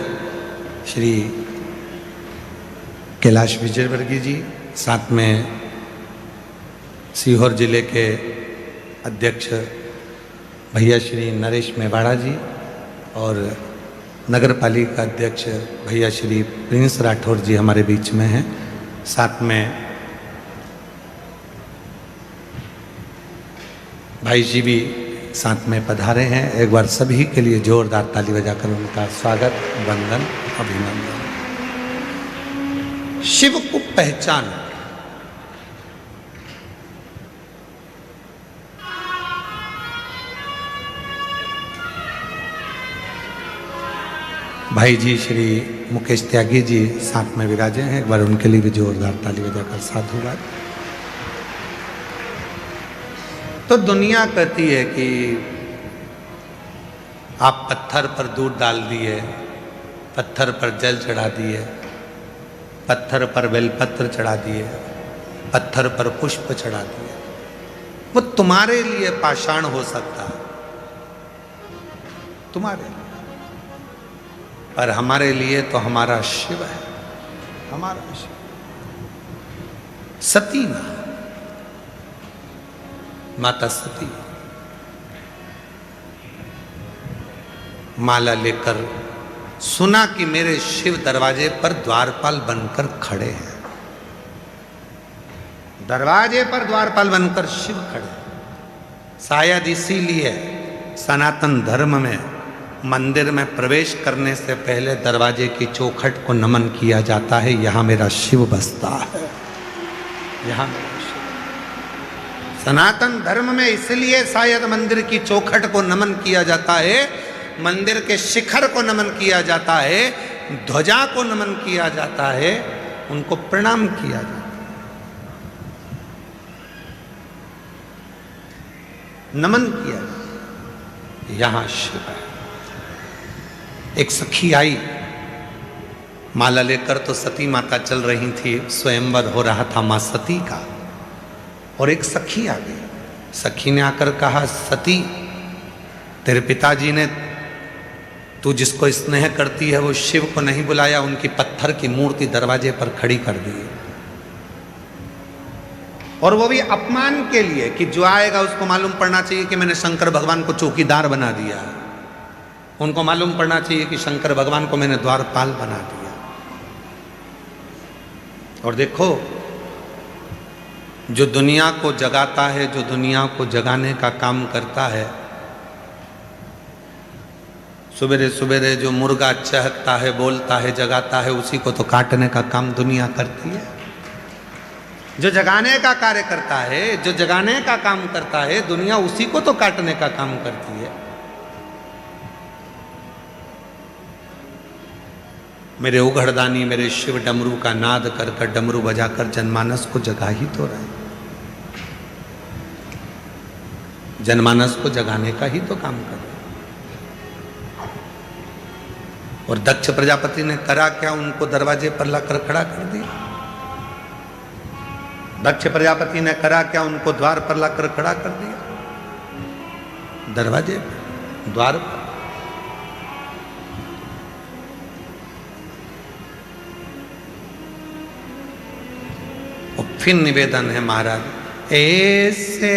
श्री कैलाश विजयवर्गीय जी, साथ में सीहोर जिले के अध्यक्ष भैया श्री नरेश मेवाड़ा जी और नगर पालिका अध्यक्ष भैया श्री प्रिंस राठौर जी हमारे बीच में हैं। साथ में भाई जी भी साथ में पधारे हैं। एक बार सभी के लिए जोरदार ताली बजाकर उनका स्वागत, वंदन, अभिनंदन। शिव को पहचान, भाई जी श्री मुकेश त्यागी जी साथ में विराजे हैं। एक बार उनके लिए भी जोरदार ताली बजाकर साधुवाद। तो दुनिया कहती है कि आप पत्थर पर दूध डाल दिए, पत्थर पर जल चढ़ा दिए, पत्थर पर बेलपत्र चढ़ा दिए, पत्थर पर पुष्प चढ़ा दिए, वो तुम्हारे लिए पाषाण हो सकता है, तुम्हारे लिए, पर हमारे लिए तो हमारा शिव है, हमारा शिव। सती माता सती माला लेकर सुना कि मेरे शिव दरवाजे पर द्वारपाल बनकर खड़े हैं। दरवाजे पर द्वारपाल बनकर शिव खड़े। शायद इसीलिए सनातन धर्म में मंदिर में प्रवेश करने से पहले दरवाजे की चौखट को नमन किया जाता है। यहां मेरा शिव बसता है, यहां सनातन धर्म में इसलिए शायद मंदिर की चौखट को नमन किया जाता है, मंदिर के शिखर को नमन किया जाता है, ध्वजा को नमन किया जाता है, उनको प्रणाम किया जाता है, नमन किया जाता है। यहां शिव है। एक सखी आई माला लेकर तो सती माता चल रही थी, स्वयंवर हो रहा था माँ सती का, और एक सखी आ गई। सखी ने आकर कहा, सती तेरे पिताजी ने तू जिसको स्नेह करती है वो शिव को नहीं बुलाया, उनकी पत्थर की मूर्ति दरवाजे पर खड़ी कर दी, और वो भी अपमान के लिए कि जो आएगा उसको मालूम पड़ना चाहिए कि मैंने शंकर भगवान को चौकीदार बना दिया, उनको मालूम पड़ना चाहिए कि शंकर भगवान को मैंने द्वारपाल बना दिया। और देखो, जो दुनिया को जगाता है, जो दुनिया को जगाने का काम करता है, सुबेरे सुबेरे जो मुर्गा चहकता है, बोलता है, जगाता है, उसी को तो काटने का काम दुनिया करती है। जो जगाने का कार्य करता है, जो जगाने का काम करता है, दुनिया उसी को तो काटने का काम करती है। मेरे उघड़दानी मेरे शिव डमरू का नाद कर कर, डमरू बजाकर जनमानस को जगा ही तो रहे, जनमानस को जगाने का ही तो काम कर रहे। और दक्ष प्रजापति ने करा क्या, उनको दरवाजे पर लाकर खड़ा कर दिया। दक्ष प्रजापति ने करा क्या, उनको द्वार पर लाकर खड़ा कर दिया, दरवाजे पर, द्वार पर। और फिर निवेदन है महाराज, ऐसे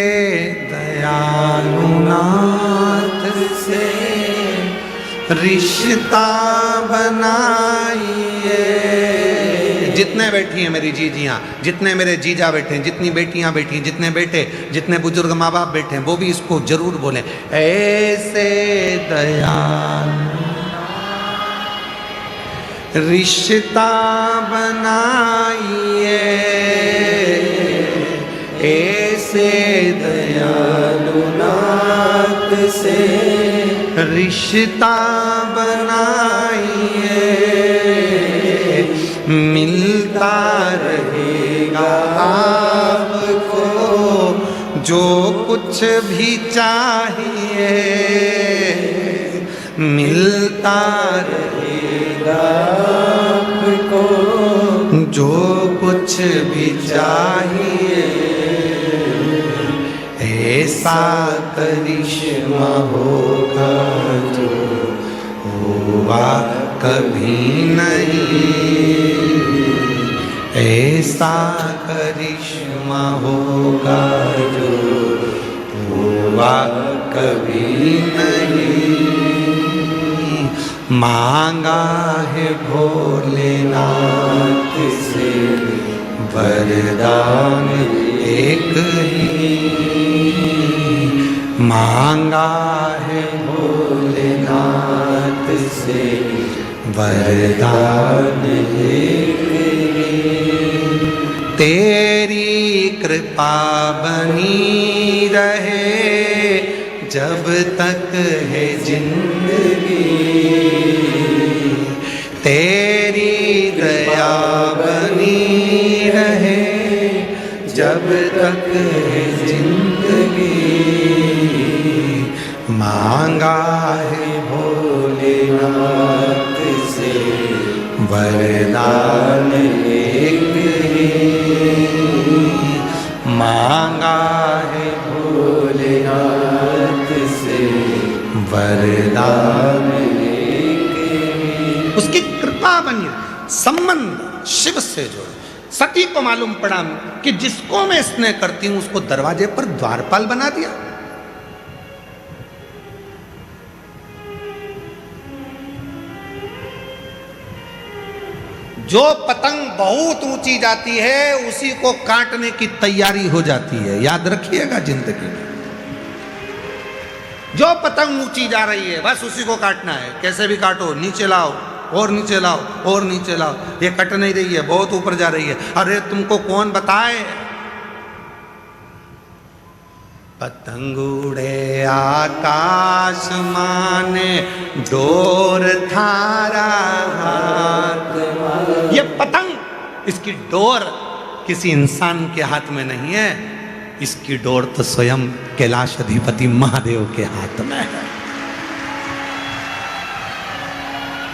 दयालु नाथ से रिश्ता बनाइए। जितने बैठी हैं मेरी जीजियाँ, जितने मेरे जीजा बैठे हैं, जितनी बेटियां बैठी हैं, जितने बेटे, जितने बुजुर्ग माँ बाप बैठे हैं, वो भी इसको जरूर बोलें, ऐसे दयालु रिश्ता बनाइए, ऐसे दयालु नाथ से रिश्ता बनाइए, मिलता रहेगा आपको जो कुछ भी चाहिए, मिलता रहेगा आपको जो कुछ भी चाहिए, ऐसा करिश्मा होगा जो हुआ कभी नहीं, ऐसा करिश्मा होगा जो हुआ कभी नहीं। मांगा है भोलेनाथ से वरदान एक ही, मांगा है भोलेनाथ से वरदान एक ही। तेरी कृपा बनी रहे जब तक है जिंदगी, तेरी दया बनी रहे जब तक है जिंदगी, मांगा है भोलेनाथ से वरदान एक ही, मांगा है भोलेनाथ से वरदान एक ही। उसकी कृपा बनी, संबंध शिव से जोड़े। सती को मालूम पड़ा कि जिसको मैं स्नेह करती हूं उसको दरवाजे पर द्वारपाल बना दिया। जो पतंग बहुत ऊंची जाती है उसी को काटने की तैयारी हो जाती है, याद रखिएगा जिंदगी में। जो पतंग ऊंची जा रही है बस उसी को काटना है, कैसे भी काटो, नीचे लाओ और नीचे लाओ और नीचे लाओ, ये कट नहीं रही है, बहुत ऊपर जा रही है। अरे तुमको कौन बताए, पतंग उड़े आकाश माने डोर थारा हाथ, ये पतंग, इसकी डोर किसी इंसान के हाथ में नहीं है, इसकी डोर तो स्वयं कैलाश अधिपति महादेव के हाथ में है।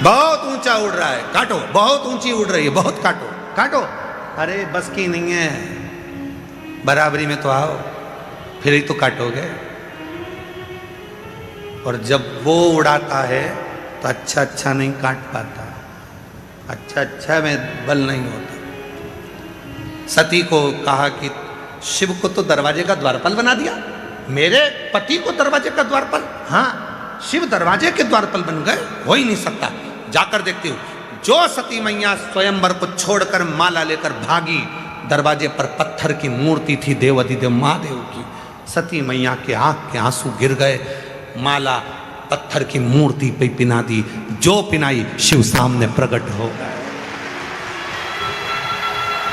बहुत ऊंचा उड़ रहा है, काटो। बहुत ऊंची उड़ रही है, बहुत काटो, काटो। अरे बस की नहीं है, बराबरी में तो आओ, फिर ही तो काटोगे। और जब वो उड़ाता है तो अच्छा अच्छा नहीं काट पाता, अच्छा अच्छा में बल नहीं होता। सती को कहा कि शिव को तो दरवाजे का द्वारपाल बना दिया, मेरे पति को दरवाजे का द्वारपाल? हाँ, शिव दरवाजे के द्वारपाल बन गए, हो ही नहीं सकता। जाकर देखती हूं। जो सती मैया स्वयंवर को छोड़कर माला लेकर भागी, दरवाजे पर पत्थर की मूर्ति थी देवाधिदेव महादेव की। सती मैया के आंख के आंसू गिर गए, माला पत्थर की मूर्ति पे पिना दी। जो पिनाई शिव सामने प्रकट हो गए।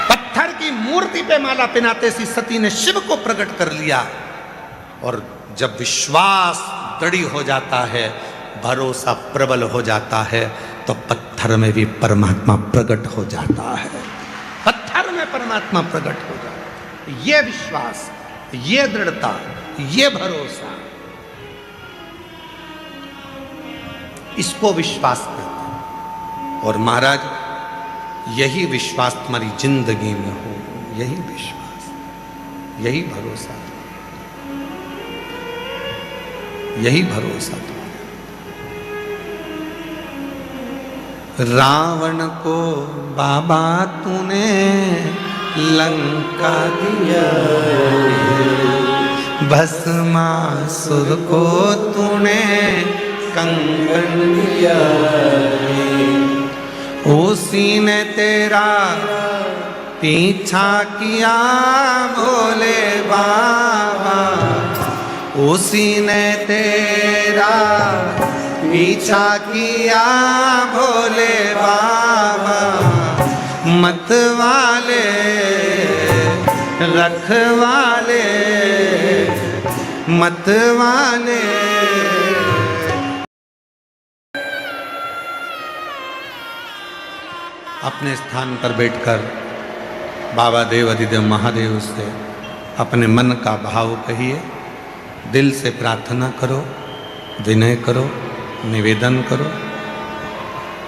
पत्थर की मूर्ति पे माला पिनाते सी सती ने शिव को प्रकट कर लिया। और जब विश्वास दृढ़ हो जाता है, भरोसा प्रबल हो जाता है, तो पत्थर में भी परमात्मा प्रकट हो जाता है। पत्थर में परमात्मा प्रकट हो जाता है। ये विश्वास, ये दृढ़ता, ये भरोसा, इसको विश्वास कहते हैं। और महाराज यही विश्वास तुम्हारी जिंदगी में हो, यही विश्वास, यही भरोसा, यही भरोसा तुम्हारा। रावण को बाबा तूने लंका दिया, भस्मासुर को तूने कंगन दिया, उसी ने तेरा पीछा किया भोले बाबा, उसी ने तेरा पीछा किया भोले बाबा। मतवाले रखवाले मतवाले। अपने स्थान पर बैठकर बाबा देवाधिदेव महादेव से अपने मन का भाव कहिए, दिल से प्रार्थना करो, विनय करो, निवेदन करो।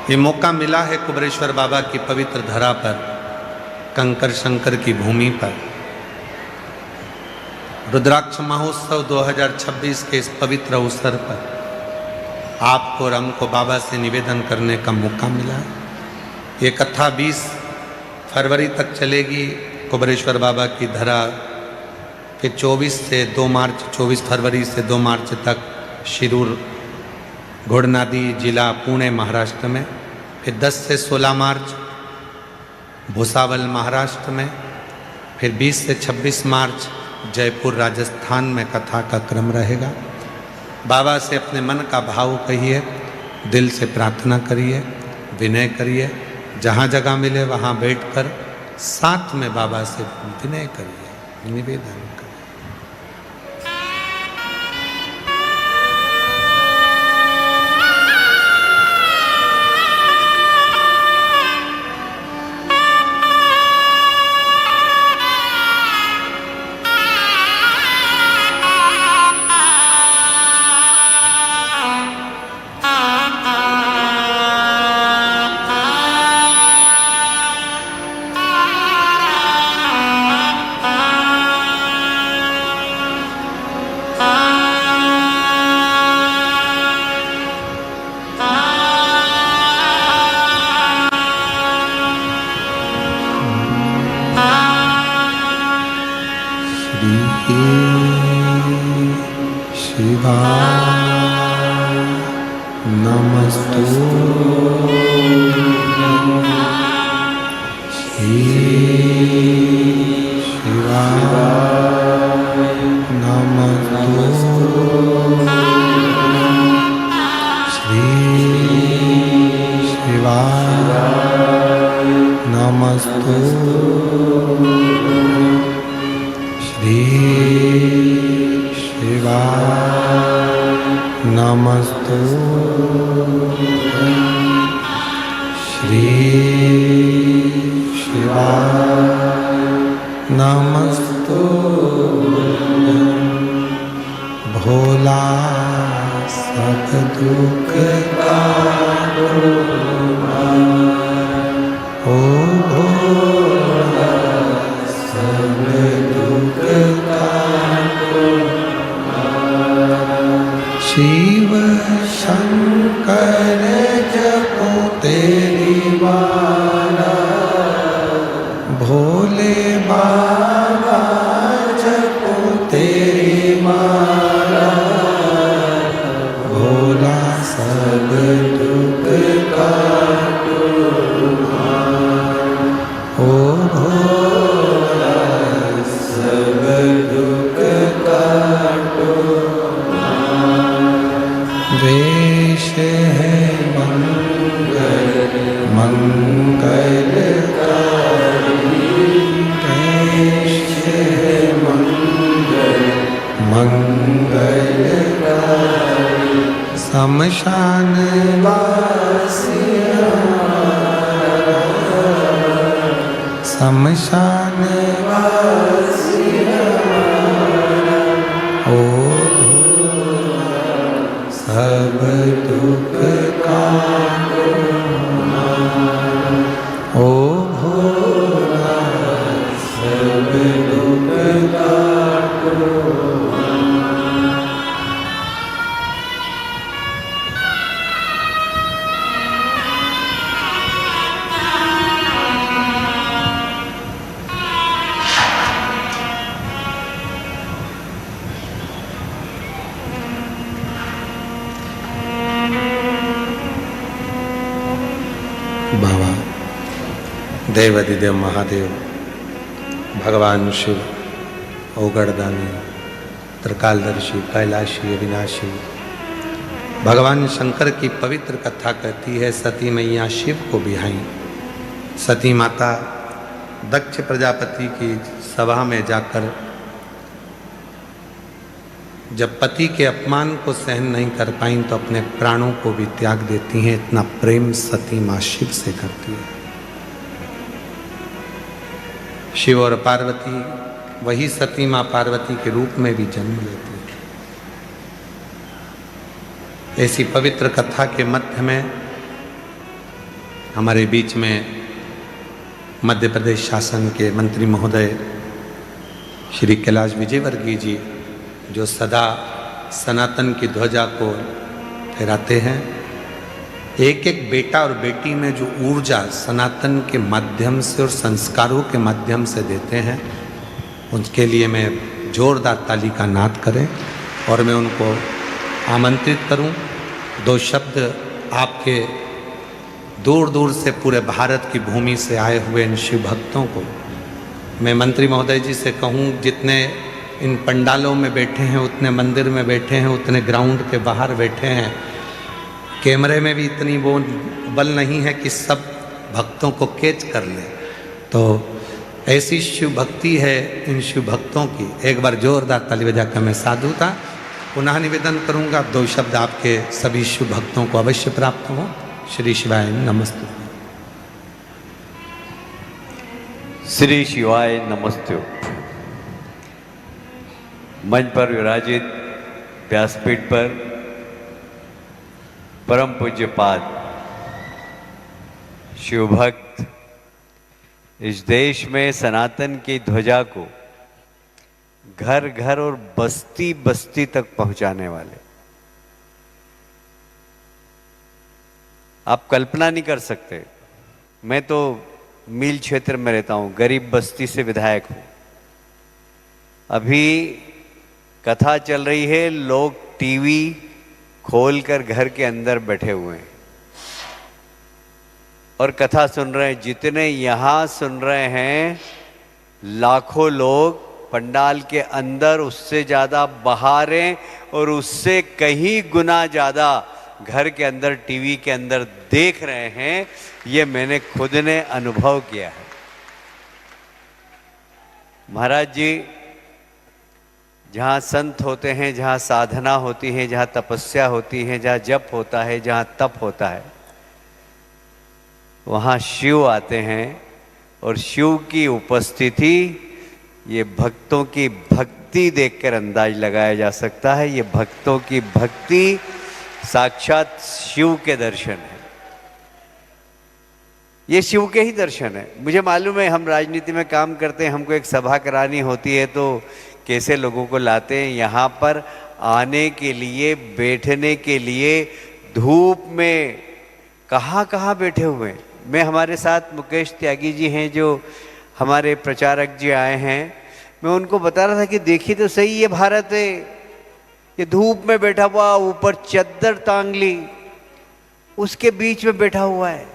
ये मौका मिला है कुबरेश्वर बाबा की पवित्र धरा पर, कंकर शंकर की भूमि पर, रुद्राक्ष महोत्सव 2026 के इस पवित्र अवसर पर आपको और हमको बाबा से निवेदन करने का मौका मिला है। ये कथा 20 फरवरी तक चलेगी कुबरेश्वर बाबा की धरा, फिर 24 फरवरी से 2 मार्च तक शिरूर घोड़नादी जिला पुणे महाराष्ट्र में, फिर 10 से 16 मार्च भुसावल महाराष्ट्र में, फिर 20 से 26 मार्च जयपुर राजस्थान में कथा का क्रम रहेगा। बाबा से अपने मन का भाव कहिए, दिल से प्रार्थना करिए, विनय करिए, जहाँ जगह मिले वहाँ बैठकर साथ में बाबा से विनय करिए, निवेदन करिए। श्री शिवाय भोला सब दुख काटो शिव शंकर जपो तेरी माला, भोले बाबा जपो तेरी माला, भोला सब दुख काटो ओ भोला सब दुख काटो वेश है मंगलकारी, वेश है मंगलकारी, शमशान वासी हमारा, शमशान वासी हमारा, ओ सब दुख काटो ओ भोला सब दुख काटो बाबा देवाधिदेव महादेव, भगवान शिव, ओगड़दानी, त्रिकालदर्शी, कैलाशी, अविनाशी, भगवान शंकर की पवित्र कथा कहती है सती मैया शिव को बिहाई। सती माता दक्ष प्रजापति की सभा में जाकर जब पति के अपमान को सहन नहीं कर पाई तो अपने प्राणों को भी त्याग देती हैं। इतना प्रेम सती माँ शिव से करती है। शिव और पार्वती वही सती माँ पार्वती के रूप में भी जन्म लेती है। ऐसी पवित्र कथा के मध्य में हमारे बीच में मध्य प्रदेश शासन के मंत्री महोदय श्री कैलाश विजयवर्गीय जी, जो सदा सनातन की ध्वजा को फहराते हैं, एक एक बेटा और बेटी में जो ऊर्जा सनातन के माध्यम से और संस्कारों के माध्यम से देते हैं, उनके लिए मैं जोरदार ताली का नाद करें और मैं उनको आमंत्रित करूं। दो शब्द आपके दूर दूर से पूरे भारत की भूमि से आए हुए इन शिव भक्तों को मैं मंत्री महोदय जी से कहूं, जितने इन पंडालों में बैठे हैं, उतने मंदिर में बैठे हैं, उतने ग्राउंड के बाहर बैठे हैं, कैमरे में भी इतनी वो बल नहीं है कि सब भक्तों को कैच कर ले। तो ऐसी शिव भक्ति है इन शिव भक्तों की। एक बार जोरदार ताली बजाकर मैं साधुता पुनः निवेदन करूंगा, दो शब्द आपके सभी शिव भक्तों को अवश्य प्राप्त हो। श्री शिवाय नमस्ते। श्री शिवाय नमस्ते। मंच पर विराजित व्यासपीठ पर परम पूज्य पाद शिवभक्त इस देश में सनातन की ध्वजा को घर घर और बस्ती बस्ती तक पहुंचाने वाले। आप कल्पना नहीं कर सकते, मैं तो मील क्षेत्र में रहता हूं, गरीब बस्ती से विधायक हूं। अभी कथा चल रही है, लोग टीवी खोलकर घर के अंदर बैठे हुए हैं और कथा सुन रहे हैं। जितने यहां सुन रहे हैं, लाखों लोग पंडाल के अंदर, उससे ज्यादा बाहर हैं और उससे कहीं गुना ज्यादा घर के अंदर टीवी के अंदर देख रहे हैं। ये मैंने खुद ने अनुभव किया है। महाराज जी, जहाँ संत होते हैं, जहाँ साधना होती है, जहाँ तपस्या होती है, जहाँ जप होता है, जहाँ तप होता है, वहाँ शिव आते हैं और शिव की उपस्थिति ये भक्तों की भक्ति देखकर अंदाज लगाया जा सकता है। ये भक्तों की भक्ति साक्षात शिव के दर्शन है। ये शिव के ही दर्शन है। मुझे मालूम है हम राजनीति में काम करते हैं, हमको एक सभा करानी होती है तो कैसे लोगों को लाते हैं यहाँ पर आने के लिए, बैठने के लिए, धूप में कहाँ कहाँ बैठे हुए हैं। मैं, हमारे साथ मुकेश त्यागी जी हैं जो हमारे प्रचारक जी आए हैं, मैं उनको बता रहा था कि देखिए तो सही, ये भारत है, ये धूप में बैठा हुआ, ऊपर चद्दर टांग ली, उसके बीच में बैठा हुआ है।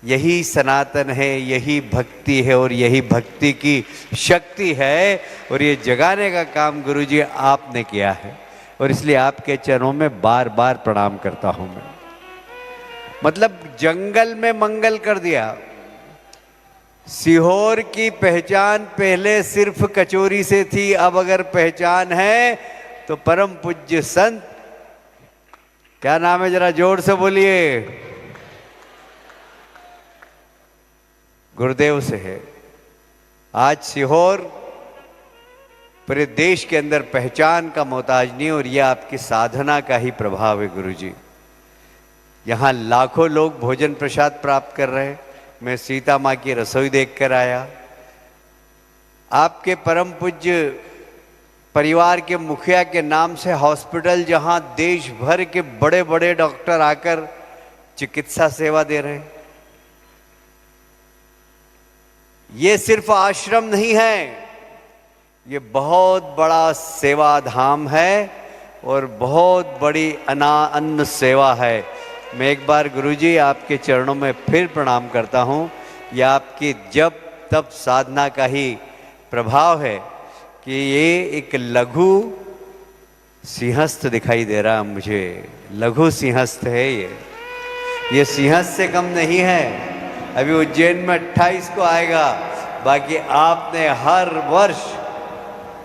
यही सनातन है, यही भक्ति है और यही भक्ति की शक्ति है और ये जगाने का काम गुरुजी आपने किया है और इसलिए आपके चरणों में बार बार प्रणाम करता हूं मैं। मतलब जंगल में मंगल कर दिया। सीहोर की पहचान पहले सिर्फ कचोरी से थी, अब अगर पहचान है तो परम पूज्य संत, क्या नाम है जरा जोर से बोलिए, गुरुदेव से है। आज सीहोर पूरे देश के अंदर पहचान का मोहताज नहीं और यह आपकी साधना का ही प्रभाव है गुरुजी। यहाँ लाखों लोग भोजन प्रसाद प्राप्त कर रहे हैं। मैं सीता माँ की रसोई देख कर आया। आपके परम पूज्य परिवार के मुखिया के नाम से हॉस्पिटल, जहाँ देश भर के बड़े बड़े डॉक्टर आकर चिकित्सा सेवा दे रहे हैं। ये सिर्फ आश्रम नहीं है, ये बहुत बड़ा सेवा धाम है और बहुत बड़ी अन्न सेवा है। मैं एक बार गुरुजी आपके चरणों में फिर प्रणाम करता हूँ। यह आपकी जब तब साधना का ही प्रभाव है कि ये एक लघु सिंहस्थ दिखाई दे रहा है मुझे। लघु सिंहस्थ है ये सिंहस्थ से कम नहीं है। अभी उज्जैन में 28 को आएगा। बाकी आपने हर वर्ष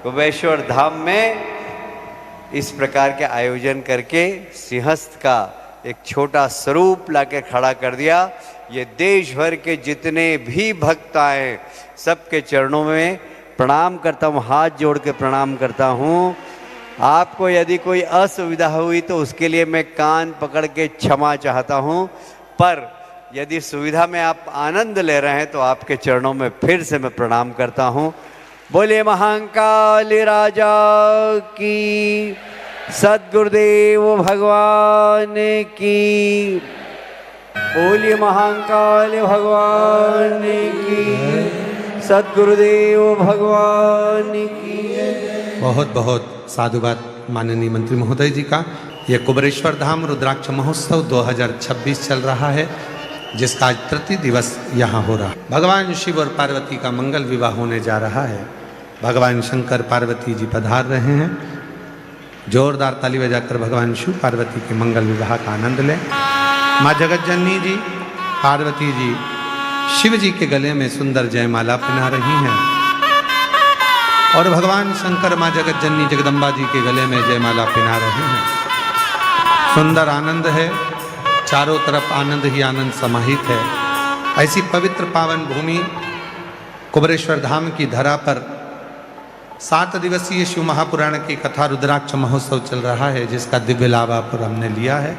कुबेश्वर धाम में इस प्रकार के आयोजन करके सिंहस्थ का एक छोटा स्वरूप लाकर खड़ा कर दिया। ये देश भर के जितने भी भक्त आए सबके चरणों में प्रणाम करता हूँ, हाथ जोड़ के प्रणाम करता हूँ। आपको यदि कोई असुविधा हुई तो उसके लिए मैं कान पकड़ के क्षमा चाहता हूँ, पर यदि सुविधा में आप आनंद ले रहे हैं तो आपके चरणों में फिर से मैं प्रणाम करता हूँ। बोले महाकाल राजा की, सद्गुरुदेव भगवान की, बोलिए महाकाल भगवान की, सद्गुरुदेव भगवान की। बहुत बहुत साधुवाद माननीय मंत्री महोदय जी का। ये कुबेरेश्वर धाम रुद्राक्ष महोत्सव 2026 चल रहा है, जिसका आज तृतीय दिवस यहाँ हो रहा है। भगवान शिव और पार्वती का मंगल विवाह होने जा रहा है। भगवान शंकर पार्वती जी पधार रहे हैं। जोरदार ताली बजाकर भगवान शिव पार्वती के मंगल विवाह का आनंद लें। माँ जगत जननी जी, पार्वती जी शिव जी के गले में सुंदर जयमाला पहना रही हैं और भगवान शंकर माँ जगत जननी जगदम्बा जी के गले में जयमाला पहना रहे हैं। सुंदर आनंद है, चारों तरफ आनंद ही आनंद समाहित है। ऐसी पवित्र पावन भूमि कुबेरेश्वर धाम की धरा पर 7 दिवसीय शिव महापुराण की कथा रुद्राक्ष महोत्सव चल रहा है, जिसका दिव्य लाभ आप हमने लिया है।